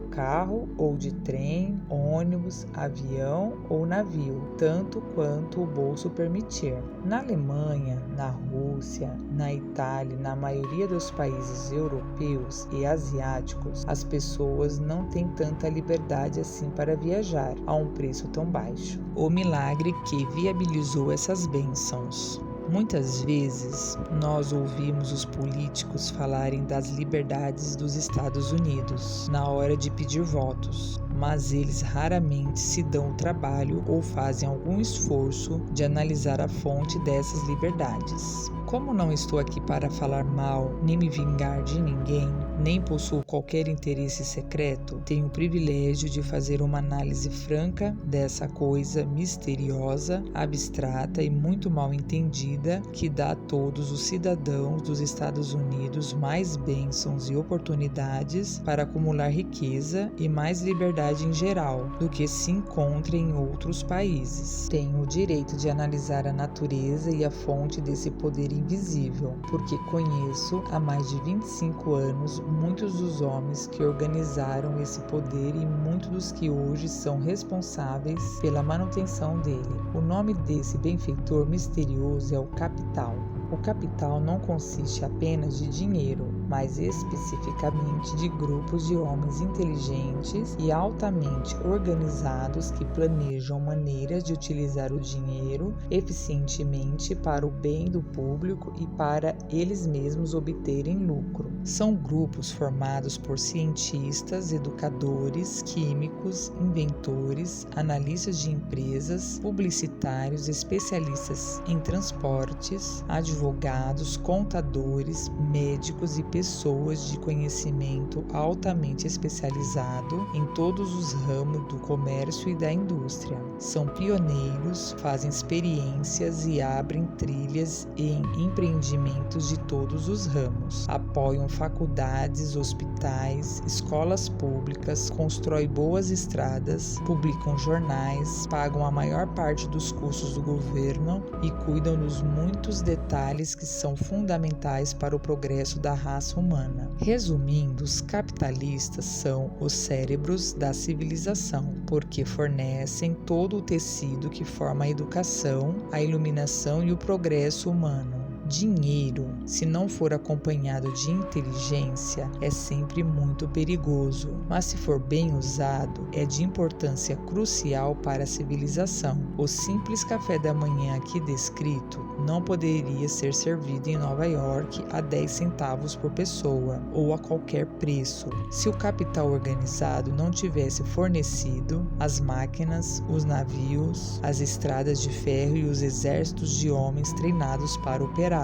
carro ou de trem, ônibus, avião ou navio, tanto quanto o bolso permitir. Na Alemanha, na Rússia, na Itália e na maioria dos países europeus e asiáticos, as pessoas não têm tanta liberdade assim para viajar a um preço tão baixo. O milagre que viabilizou essas bênçãos. Muitas vezes nós ouvimos os políticos falarem das liberdades dos Estados Unidos na hora de pedir votos, mas eles raramente se dão o trabalho ou fazem algum esforço de analisar a fonte dessas liberdades. Como não estou aqui para falar mal, nem me vingar de ninguém, nem possuo qualquer interesse secreto, tenho o privilégio de fazer uma análise franca dessa coisa misteriosa, abstrata e muito mal entendida que dá a todos os cidadãos dos Estados Unidos mais bênçãos e oportunidades para acumular riqueza e mais liberdade em geral do que se encontra em outros países. Tenho o direito de analisar a natureza e a fonte desse poder invisível, porque conheço há mais de 25 anos muitos dos homens que organizaram esse poder e muitos dos que hoje são responsáveis pela manutenção dele. O nome desse benfeitor misterioso é o capital. O capital não consiste apenas de dinheiro, mas especificamente de grupos de homens inteligentes e altamente organizados que planejam maneiras de utilizar o dinheiro eficientemente para o bem do público e para eles mesmos obterem lucro. São grupos formados por cientistas, educadores, químicos, inventores, analistas de empresas, publicitários, especialistas em transportes, advogados, contadores, médicos e pessoas de conhecimento altamente especializado em todos os ramos do comércio e da indústria. São pioneiros, fazem experiências e abrem trilhas em empreendimentos de todos os ramos. Apoiam faculdades, hospitais, escolas públicas, constroem boas estradas, publicam jornais, pagam a maior parte dos custos do governo e cuidam dos muitos detalhes que são fundamentais para o progresso da raça humana. Resumindo, os capitalistas são os cérebros da civilização, porque fornecem todo o tecido que forma a educação, a iluminação e o progresso humano. Dinheiro, se não for acompanhado de inteligência, é sempre muito perigoso, mas se for bem usado, é de importância crucial para a civilização. O simples café da manhã aqui descrito não poderia ser servido em Nova York a 10 centavos por pessoa ou a qualquer preço, se o capital organizado não tivesse fornecido as máquinas, os navios, as estradas de ferro e os exércitos de homens treinados para operar.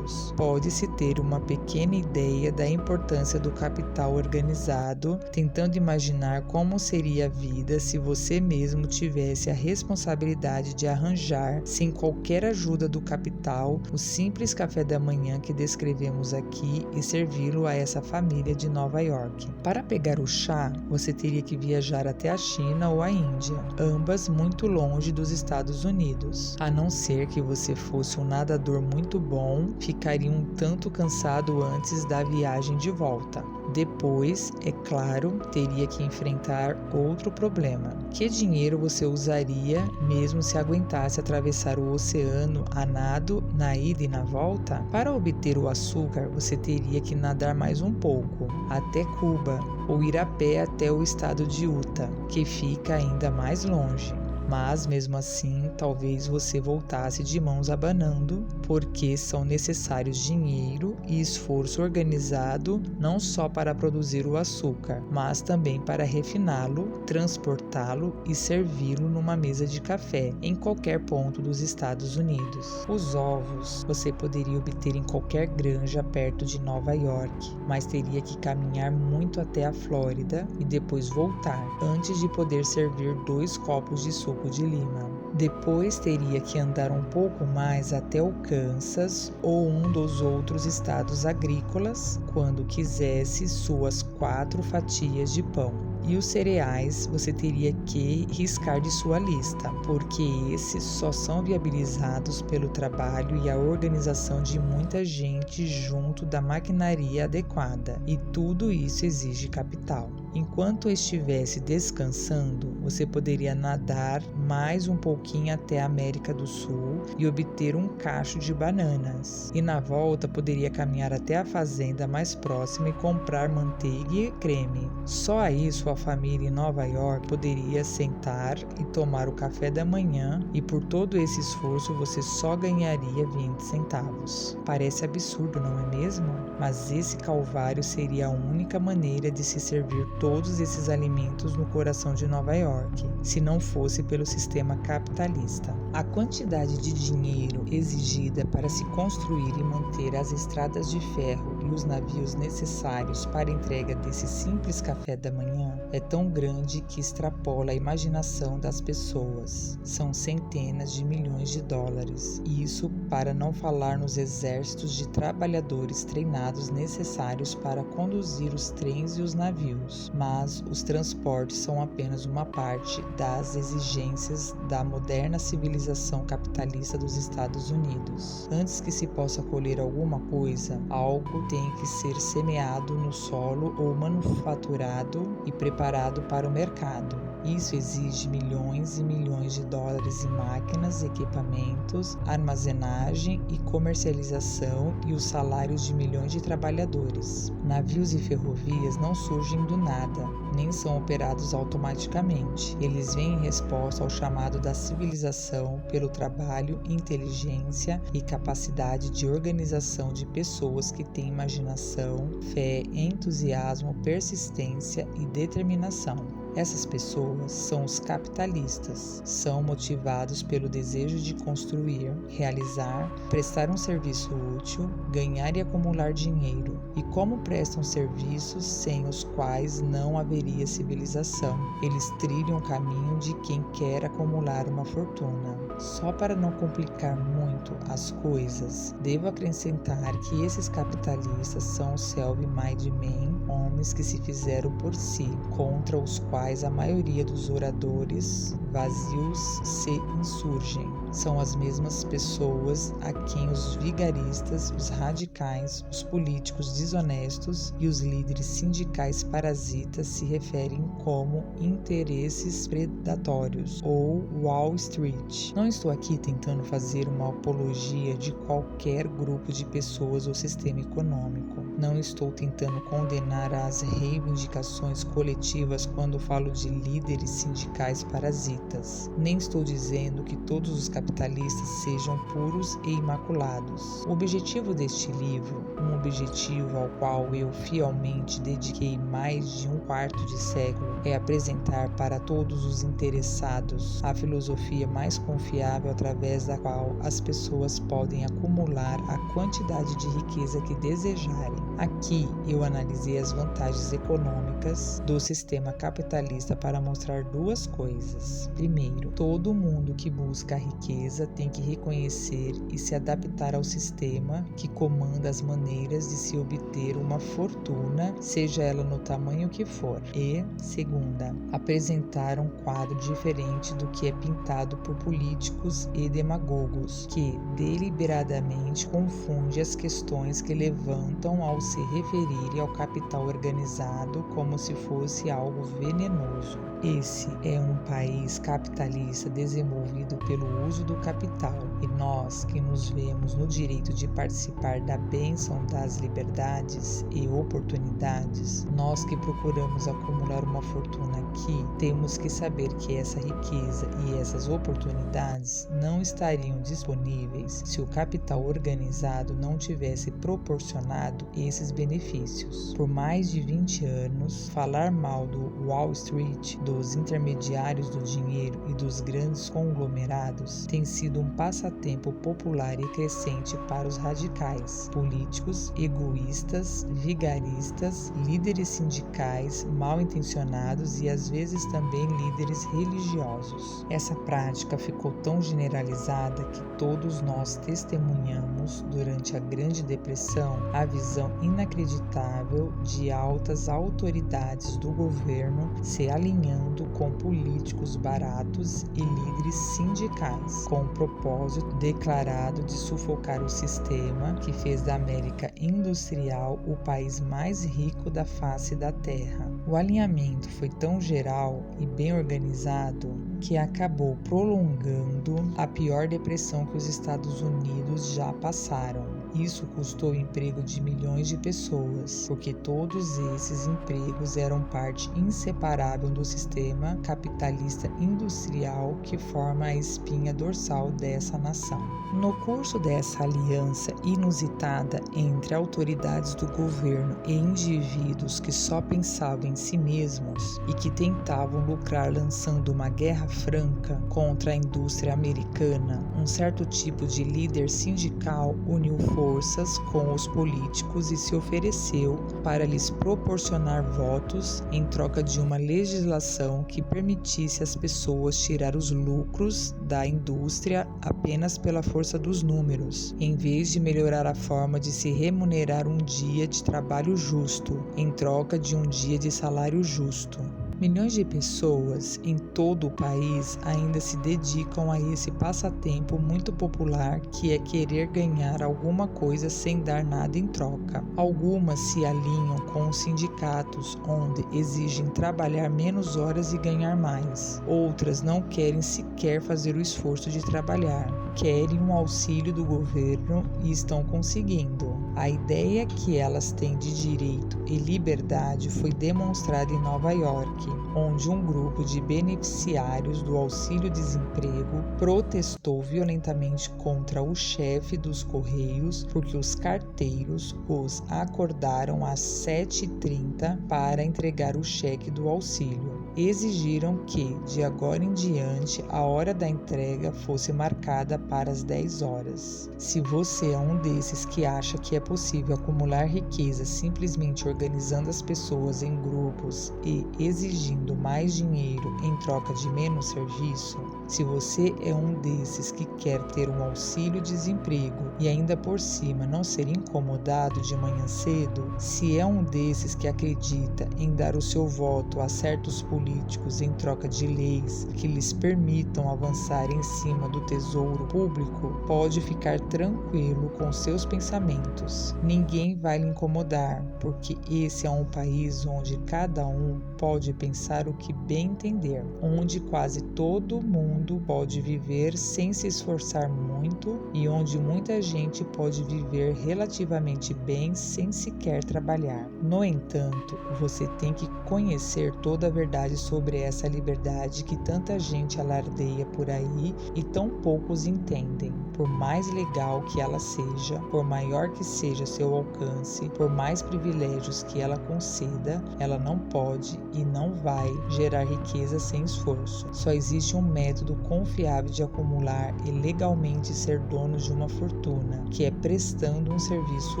Pode-se ter uma pequena ideia da importância do capital organizado, tentando imaginar como seria a vida se você mesmo tivesse a responsabilidade de arranjar, sem qualquer ajuda do capital, o simples café da manhã que descrevemos aqui e servi-lo a essa família de Nova York. Para pegar o chá, você teria que viajar até a China ou a Índia, ambas muito longe dos Estados Unidos, a não ser que você fosse um nadador muito bom ficaria um tanto cansado antes da viagem de volta. Depois, é claro, teria que enfrentar outro problema. Que dinheiro você usaria mesmo se aguentasse atravessar o oceano a nado na ida e na volta? Para obter o açúcar, você teria que nadar mais um pouco, até Cuba, ou ir a pé até o estado de Utah, que fica ainda mais longe. Mas, mesmo assim, talvez você voltasse de mãos abanando, porque são necessários dinheiro e esforço organizado não só para produzir o açúcar, mas também para refiná-lo, transportá-lo e servi-lo numa mesa de café em qualquer ponto dos Estados Unidos. Os ovos você poderia obter em qualquer granja perto de Nova York, mas teria que caminhar muito até a Flórida e depois voltar, antes de poder servir 2 copos de suco de lima. Depois teria que andar um pouco mais até o Kansas ou um dos outros estados agrícolas quando quisesse suas 4 fatias de pão. E os cereais você teria que riscar de sua lista, porque esses só são viabilizados pelo trabalho e a organização de muita gente junto da maquinaria adequada, e tudo isso exige capital. Enquanto estivesse descansando, você poderia nadar mais um pouquinho até a América do Sul e obter um cacho de bananas. E na volta poderia caminhar até a fazenda mais próxima e comprar manteiga e creme. Só aí sua família em Nova York poderia sentar e tomar o café da manhã, e por todo esse esforço você só ganharia 20 centavos. Parece absurdo, não é mesmo? Mas esse calvário seria a única maneira de se servir todos esses alimentos no coração de Nova York, se não fosse pelo sistema capitalista. A quantidade de dinheiro exigida para se construir e manter as estradas de ferro e os navios necessários para a entrega desse simples café da manhã é tão grande que extrapola a imaginação das pessoas. São centenas de milhões de dólares, e isso para não falar nos exércitos de trabalhadores treinados necessários para conduzir os trens e os navios. Mas os transportes são apenas uma parte das exigências da moderna civilização capitalista dos Estados Unidos. Antes que se possa colher alguma coisa, algo tem que ser semeado no solo ou manufaturado e preparado para o mercado. Isso exige milhões e milhões de dólares em máquinas, equipamentos, armazenagem e comercialização e os salários de milhões de trabalhadores. Navios e ferrovias não surgem do nada, nem são operados automaticamente. Eles vêm em resposta ao chamado da civilização pelo trabalho, inteligência e capacidade de organização de pessoas que têm imaginação, fé, entusiasmo, persistência e determinação. Essas pessoas são os capitalistas, são motivados pelo desejo de construir, realizar, prestar um serviço útil, ganhar e acumular dinheiro. E como prestam serviços sem os quais não haveria civilização? Eles trilham o caminho de quem quer acumular uma fortuna. Só para não complicar muito as coisas, devo acrescentar que esses capitalistas são os self-made men, homens que se fizeram por si, contra os quais a maioria dos oradores vazios se insurgem. São as mesmas pessoas a quem os vigaristas, os radicais, os políticos desonestos e os líderes sindicais parasitas se referem como interesses predatórios ou Wall Street. Não estou aqui tentando fazer uma apologia de qualquer grupo de pessoas ou sistema econômico. Não estou tentando condenar as reivindicações coletivas quando falo de líderes sindicais parasitas. Nem estou dizendo que todos os capitalistas sejam puros e imaculados. O objetivo deste livro, um objetivo ao qual eu fielmente dediquei mais de um quarto de século, é apresentar para todos os interessados a filosofia mais confiável através da qual as pessoas podem acumular a quantidade de riqueza que desejarem. Aqui eu analisei as vantagens econômicas do sistema capitalista para mostrar duas coisas. Primeiro, todo mundo que busca a riqueza riqueza tem que reconhecer e se adaptar ao sistema que comanda as maneiras de se obter uma fortuna, seja ela no tamanho que for. E, segunda, apresentar um quadro diferente do que é pintado por políticos e demagogos, que deliberadamente confunde as questões que levantam ao se referirem ao capital organizado como se fosse algo venenoso. Esse é um país capitalista desenvolvido pelo uso do capital, e nós que nos vemos no direito de participar da bênção das liberdades e oportunidades, nós que procuramos acumular uma fortuna aqui, temos que saber que essa riqueza e essas oportunidades não estariam disponíveis se o capital organizado não tivesse proporcionado esses benefícios. Por mais de 20 anos, falar mal do Wall Street, dos intermediários do dinheiro e dos grandes conglomerados tem sido um passatempo popular e crescente para os radicais, políticos, egoístas, vigaristas, líderes sindicais mal intencionados e às vezes também líderes religiosos. Essa prática ficou tão generalizada que todos nós testemunhamos durante a Grande Depressão a visão inacreditável de altas autoridades do governo se alinhando com políticos baratos e líderes sindicais, com o propósito declarado de sufocar o sistema que fez da América industrial o país mais rico da face da Terra. O alinhamento foi tão geral e bem organizado que acabou prolongando a pior depressão que os Estados Unidos já passaram. Isso custou o emprego de milhões de pessoas, porque todos esses empregos eram parte inseparável do sistema capitalista industrial que forma a espinha dorsal dessa nação. No curso dessa aliança inusitada entre autoridades do governo e indivíduos que só pensavam em si mesmos e que tentavam lucrar lançando uma guerra franca contra a indústria americana, um certo tipo de líder sindical uniu forças com os políticos e se ofereceu para lhes proporcionar votos em troca de uma legislação que permitisse às pessoas tirar os lucros da indústria apenas pela força dos números, em vez de melhorar a forma de se remunerar um dia de trabalho justo em troca de um dia de salário justo. Milhões de pessoas em todo o país ainda se dedicam a esse passatempo muito popular que é querer ganhar alguma coisa sem dar nada em troca. Algumas se alinham com os sindicatos, onde exigem trabalhar menos horas e ganhar mais. Outras não querem sequer fazer o esforço de trabalhar. Querem um auxílio do governo e estão conseguindo. A ideia que elas têm de direito e liberdade foi demonstrada em Nova York, onde um grupo de beneficiários do auxílio-desemprego protestou violentamente contra o chefe dos Correios porque os carteiros os acordaram às 7h30 para entregar o cheque do auxílio. Exigiram que, de agora em diante, a hora da entrega fosse marcada para as 10 horas. Se você é um desses que acha que é possível acumular riqueza simplesmente organizando as pessoas em grupos e exigindo mais dinheiro em troca de menos serviço, se você é um desses que quer ter um auxílio-desemprego e ainda por cima não ser incomodado de manhã cedo, se é um desses que acredita em dar o seu voto a certos políticos em troca de leis que lhes permitam avançar em cima do tesouro público, pode ficar tranquilo com seus pensamentos. Ninguém vai lhe incomodar, porque esse é um país onde cada um pode pensar o que bem entender, onde quase todo mundo pode viver sem se esforçar muito e onde muita gente pode viver relativamente bem sem sequer trabalhar. No entanto, você tem que conhecer toda a verdade sobre essa liberdade que tanta gente alardeia por aí e tão poucos entendem. Por mais legal que ela seja, por maior que seja seu alcance, por mais privilégios que ela conceda, ela não pode e não vai gerar riqueza sem esforço. Só existe um método confiável de acumular e legalmente ser dono de uma fortuna, que é prestando um serviço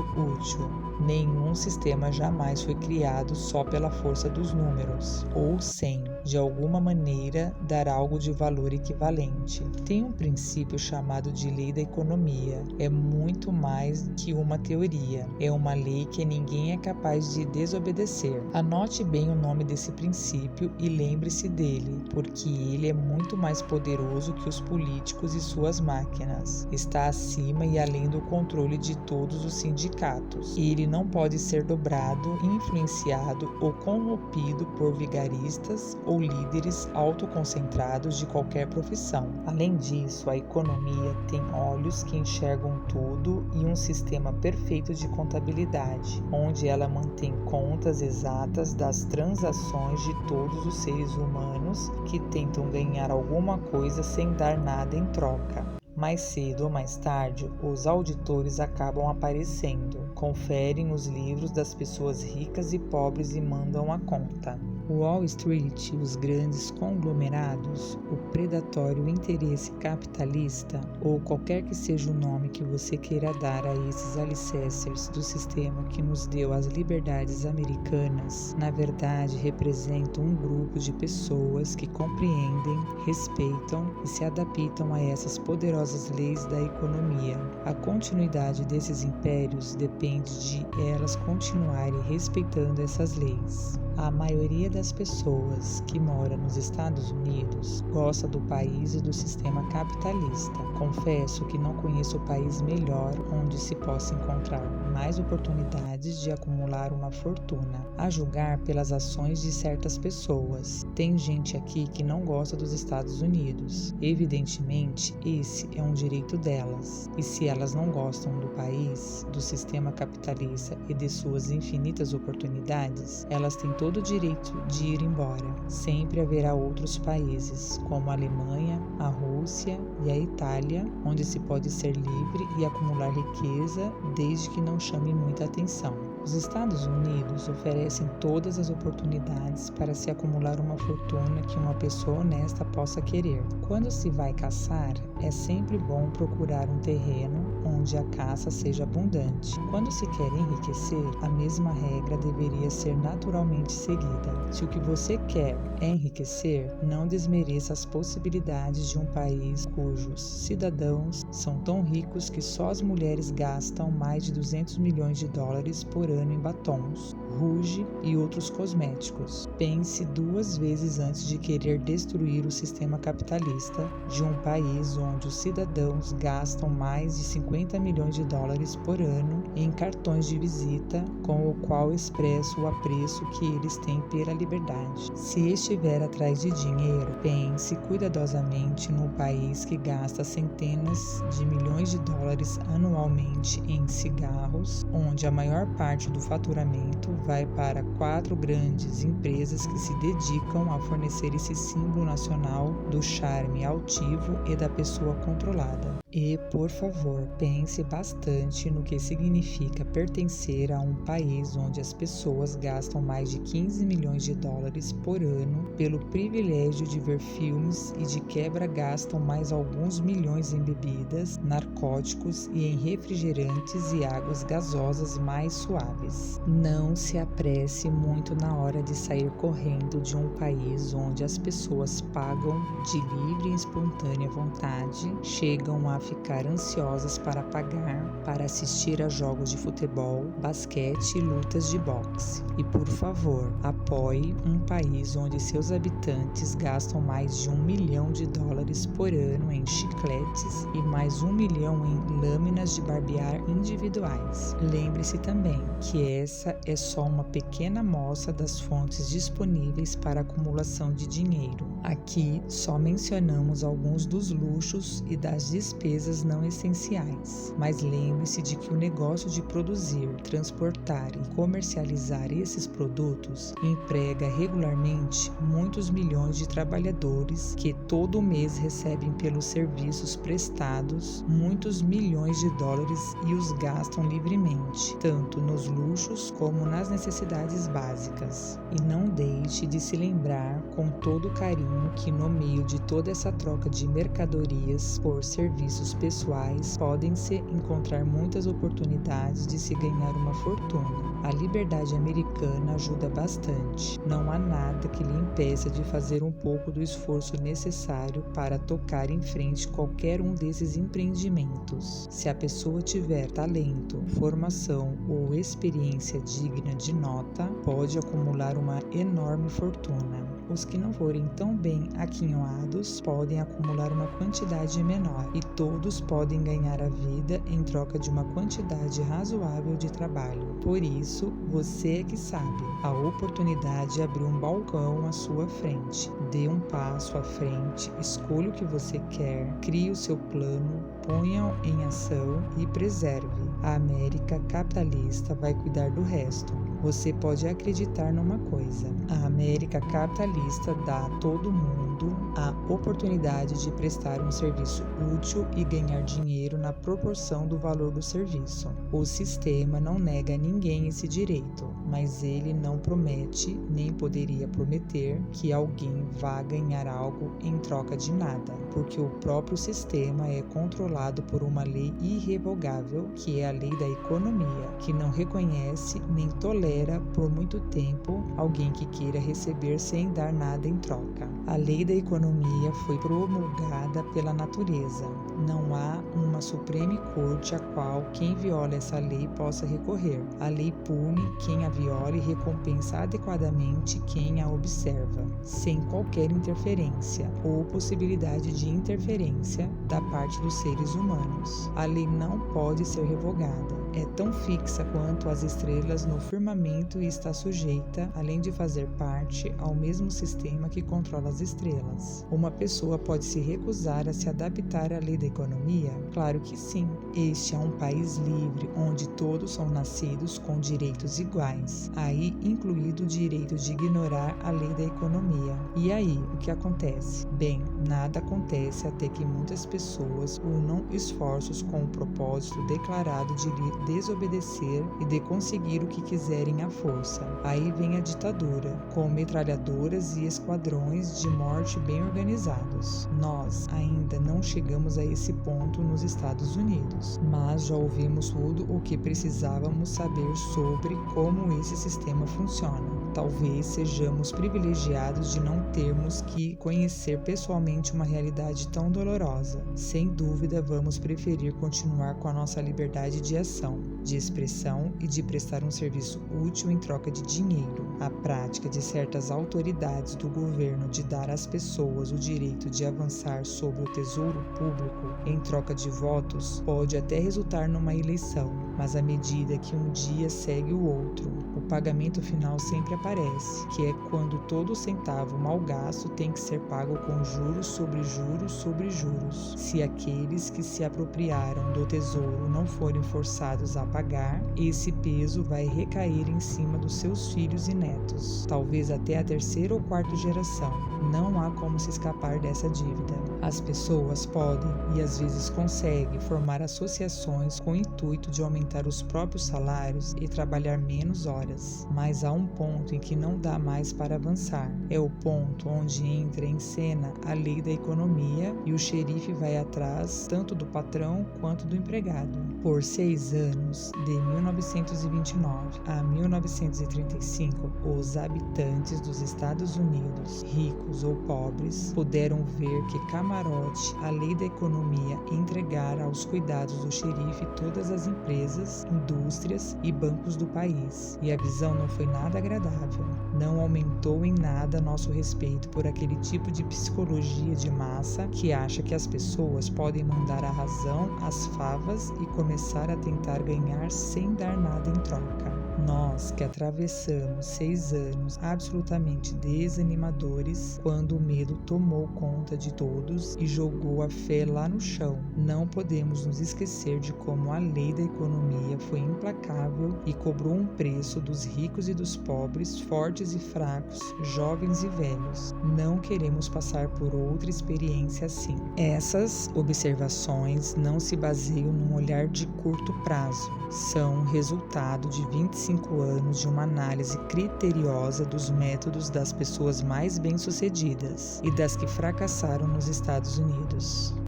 útil. Nenhum sistema jamais foi criado só pela força dos números, ou sem, de alguma maneira, dar algo de valor equivalente. Tem um princípio chamado de lei da economia. É muito mais que uma teoria. É uma lei que ninguém é capaz de desobedecer. Anote bem o nome desse princípio e lembre-se dele, porque ele é muito mais poderoso que os políticos e suas máquinas. Está acima e além do controle de todos os sindicatos. Ele não pode ser dobrado, influenciado ou corrompido por vigaristas ou líderes autoconcentrados de qualquer profissão. Além disso, a economia tem olhos que enxergam tudo e um sistema perfeito de contabilidade, onde ela mantém contas exatas das transações de todos os seres humanos que tentam ganhar alguma coisa sem dar nada em troca. Mais cedo ou mais tarde, os auditores acabam aparecendo, conferem os livros das pessoas ricas e pobres e mandam a conta. Wall Street, os grandes conglomerados, o predatório interesse capitalista, ou qualquer que seja o nome que você queira dar a esses alicerces do sistema que nos deu as liberdades americanas, na verdade representam um grupo de pessoas que compreendem, respeitam e se adaptam a essas poderosas leis da economia. A continuidade desses impérios depende de elas continuarem respeitando essas leis. A maioria das pessoas que mora nos Estados Unidos gosta do país e do sistema capitalista. Confesso que não conheço o país melhor onde se possa encontrar mais oportunidades de acumular uma fortuna, a julgar pelas ações de certas pessoas. Tem gente aqui que não gosta dos Estados Unidos. Evidentemente, esse é um direito delas. E se elas não gostam do país, do sistema capitalista e de suas infinitas oportunidades, elas têm todo o direito de ir embora. Sempre haverá outros países, como a Alemanha, a Rússia e a Itália, onde se pode ser livre e acumular riqueza desde que não chame muita atenção. Os Estados Unidos oferecem todas as oportunidades para se acumular uma fortuna que uma pessoa honesta possa querer. Quando se vai caçar, é sempre bom procurar um terreno onde a caça seja abundante. Quando se quer enriquecer, a mesma regra deveria ser naturalmente seguida. Se o que você quer é enriquecer, não desmereça as possibilidades de um país cujos cidadãos são tão ricos que só as mulheres gastam mais de 200 milhões de dólares por ano em batons, rouge e outros cosméticos. Pense duas vezes antes de querer destruir o sistema capitalista de um país onde os cidadãos gastam mais de 50 milhões de dólares por ano em cartões de visita, com o qual expressa o apreço que eles têm pela liberdade. Se estiver atrás de dinheiro, pense cuidadosamente no país que gasta centenas de milhões de dólares anualmente em cigarros, onde a maior parte do faturamento vai para 4 grandes empresas que se dedicam a fornecer esse símbolo nacional do charme altivo e da pessoa controlada. E, por favor, pense bastante no que significa pertencer a um país onde as pessoas gastam mais de 15 milhões de dólares por ano pelo privilégio de ver filmes e de quebra gastam mais alguns milhões em bebidas, narcóticos e em refrigerantes e águas gasosas mais suaves. Não se apresse muito na hora de sair correndo de um país onde as pessoas pagam de livre e espontânea vontade, chegam a ficar ansiosas para pagar para assistir a jogos de futebol, basquete e lutas de boxe. E por favor, apoie um país onde seus habitantes gastam mais de 1 milhão de dólares por ano em chicletes e mais 1 milhão em lâminas de barbear individuais. Lembre-se também que essa é só uma pequena amostra das fontes disponíveis para acumulação de dinheiro. Aqui só mencionamos alguns dos luxos e das despesas não essenciais, mas lembre-se de que o negócio de produzir, transportar e comercializar esses produtos emprega regularmente muitos milhões de trabalhadores que todo mês recebem pelos serviços prestados muitos milhões de dólares e os gastam livremente, tanto nos luxos como nas as necessidades básicas. E não deixe de se lembrar com todo carinho que no meio de toda essa troca de mercadorias por serviços pessoais podem-se encontrar muitas oportunidades de se ganhar uma fortuna. A liberdade americana ajuda bastante. Não há nada que lhe impeça de fazer um pouco do esforço necessário para tocar em frente qualquer um desses empreendimentos. Se a pessoa tiver talento, formação ou experiência digna de nota, pode acumular uma enorme fortuna. Os que não forem tão bem aquinhoados podem acumular uma quantidade menor, e todos podem ganhar a vida em troca de uma quantidade razoável de trabalho. Por isso, você é que sabe. A oportunidade abriu um balcão à sua frente. Dê um passo à frente, escolha o que você quer, crie o seu plano, ponha-o em ação e preserve. A América capitalista vai cuidar do resto. Você pode acreditar numa coisa: a América capitalista dá a todo mundo a oportunidade de prestar um serviço útil e ganhar dinheiro na proporção do valor do serviço. O sistema não nega a ninguém esse direito, mas ele não promete, nem poderia prometer, que alguém vá ganhar algo em troca de nada, porque o próprio sistema é controlado por uma lei irrevogável, que é a lei da economia, que não reconhece nem tolera por muito tempo alguém que queira receber sem dar nada em troca. A lei da economia foi promulgada pela natureza. Não há uma Supreme Corte a qual quem viola essa lei possa recorrer. A lei pune quem a viola e recompensa adequadamente quem a observa, sem qualquer interferência ou possibilidade de interferência da parte dos seres humanos. A lei não pode ser revogada. É tão fixa quanto as estrelas no firmamento e está sujeita, além de fazer parte, ao mesmo sistema que controla as estrelas. Uma pessoa pode se recusar a se adaptar à lei da economia? Claro que sim. Este é um país livre, onde todos são nascidos com direitos iguais, aí incluído o direito de ignorar a lei da economia. E aí, o que acontece? Bem, nada acontece até que muitas pessoas unam esforços com o propósito declarado de lhe desobedecer e de conseguir o que quiserem à força. Aí vem a ditadura, com metralhadoras e esquadrões de morte bem organizados. Nós ainda não chegamos a esse ponto nos Estados Unidos, mas já ouvimos tudo o que precisávamos saber sobre como esse sistema funciona. Talvez sejamos privilegiados de não termos que conhecer pessoalmente uma realidade tão dolorosa. Sem dúvida, vamos preferir continuar com a nossa liberdade de ação, de expressão e de prestar um serviço útil em troca de dinheiro. A prática de certas autoridades do governo de dar às pessoas o direito de avançar sobre o tesouro público em troca de votos pode até resultar numa eleição, mas à medida que um dia segue o outro, o pagamento final sempre aparece, que é quando todo centavo mal gasto tem que ser pago com juros sobre juros sobre juros. Se aqueles que se apropriaram do tesouro não forem forçados a pagar, esse peso vai recair em cima dos seus filhos e netos, talvez até a terceira ou quarta geração. Não há como se escapar dessa dívida. As pessoas podem, e às vezes conseguem, formar associações com o intuito de aumentar os próprios salários e trabalhar menos horas, mas há um ponto em que não dá mais para avançar. É o ponto onde entra em cena a lei da economia e o xerife vai atrás tanto do patrão quanto do empregado. Por 6 anos, de 1929 a 1935, os habitantes dos Estados Unidos, ricos ou pobres, puderam ver que camarote a lei da economia entregara aos cuidados do xerife todas as empresas, indústrias e bancos do país. E a visão não foi nada agradável. Não aumentou em nada nosso respeito por aquele tipo de psicologia de massa que acha que as pessoas podem mandar a razão às favas e começar a tentar ganhar sem dar nada em troca. Nós que atravessamos 6 anos absolutamente desanimadores, quando o medo tomou conta de todos e jogou a fé lá no chão, não podemos nos esquecer de como a lei da economia foi implacável e cobrou um preço dos ricos e dos pobres, fortes e fracos, jovens e velhos. não queremos passar por outra experiência assim. Essas observações não se baseiam num olhar de curto prazo, são resultado de 25 anos de uma análise criteriosa dos métodos das pessoas mais bem-sucedidas e das que fracassaram nos Estados Unidos.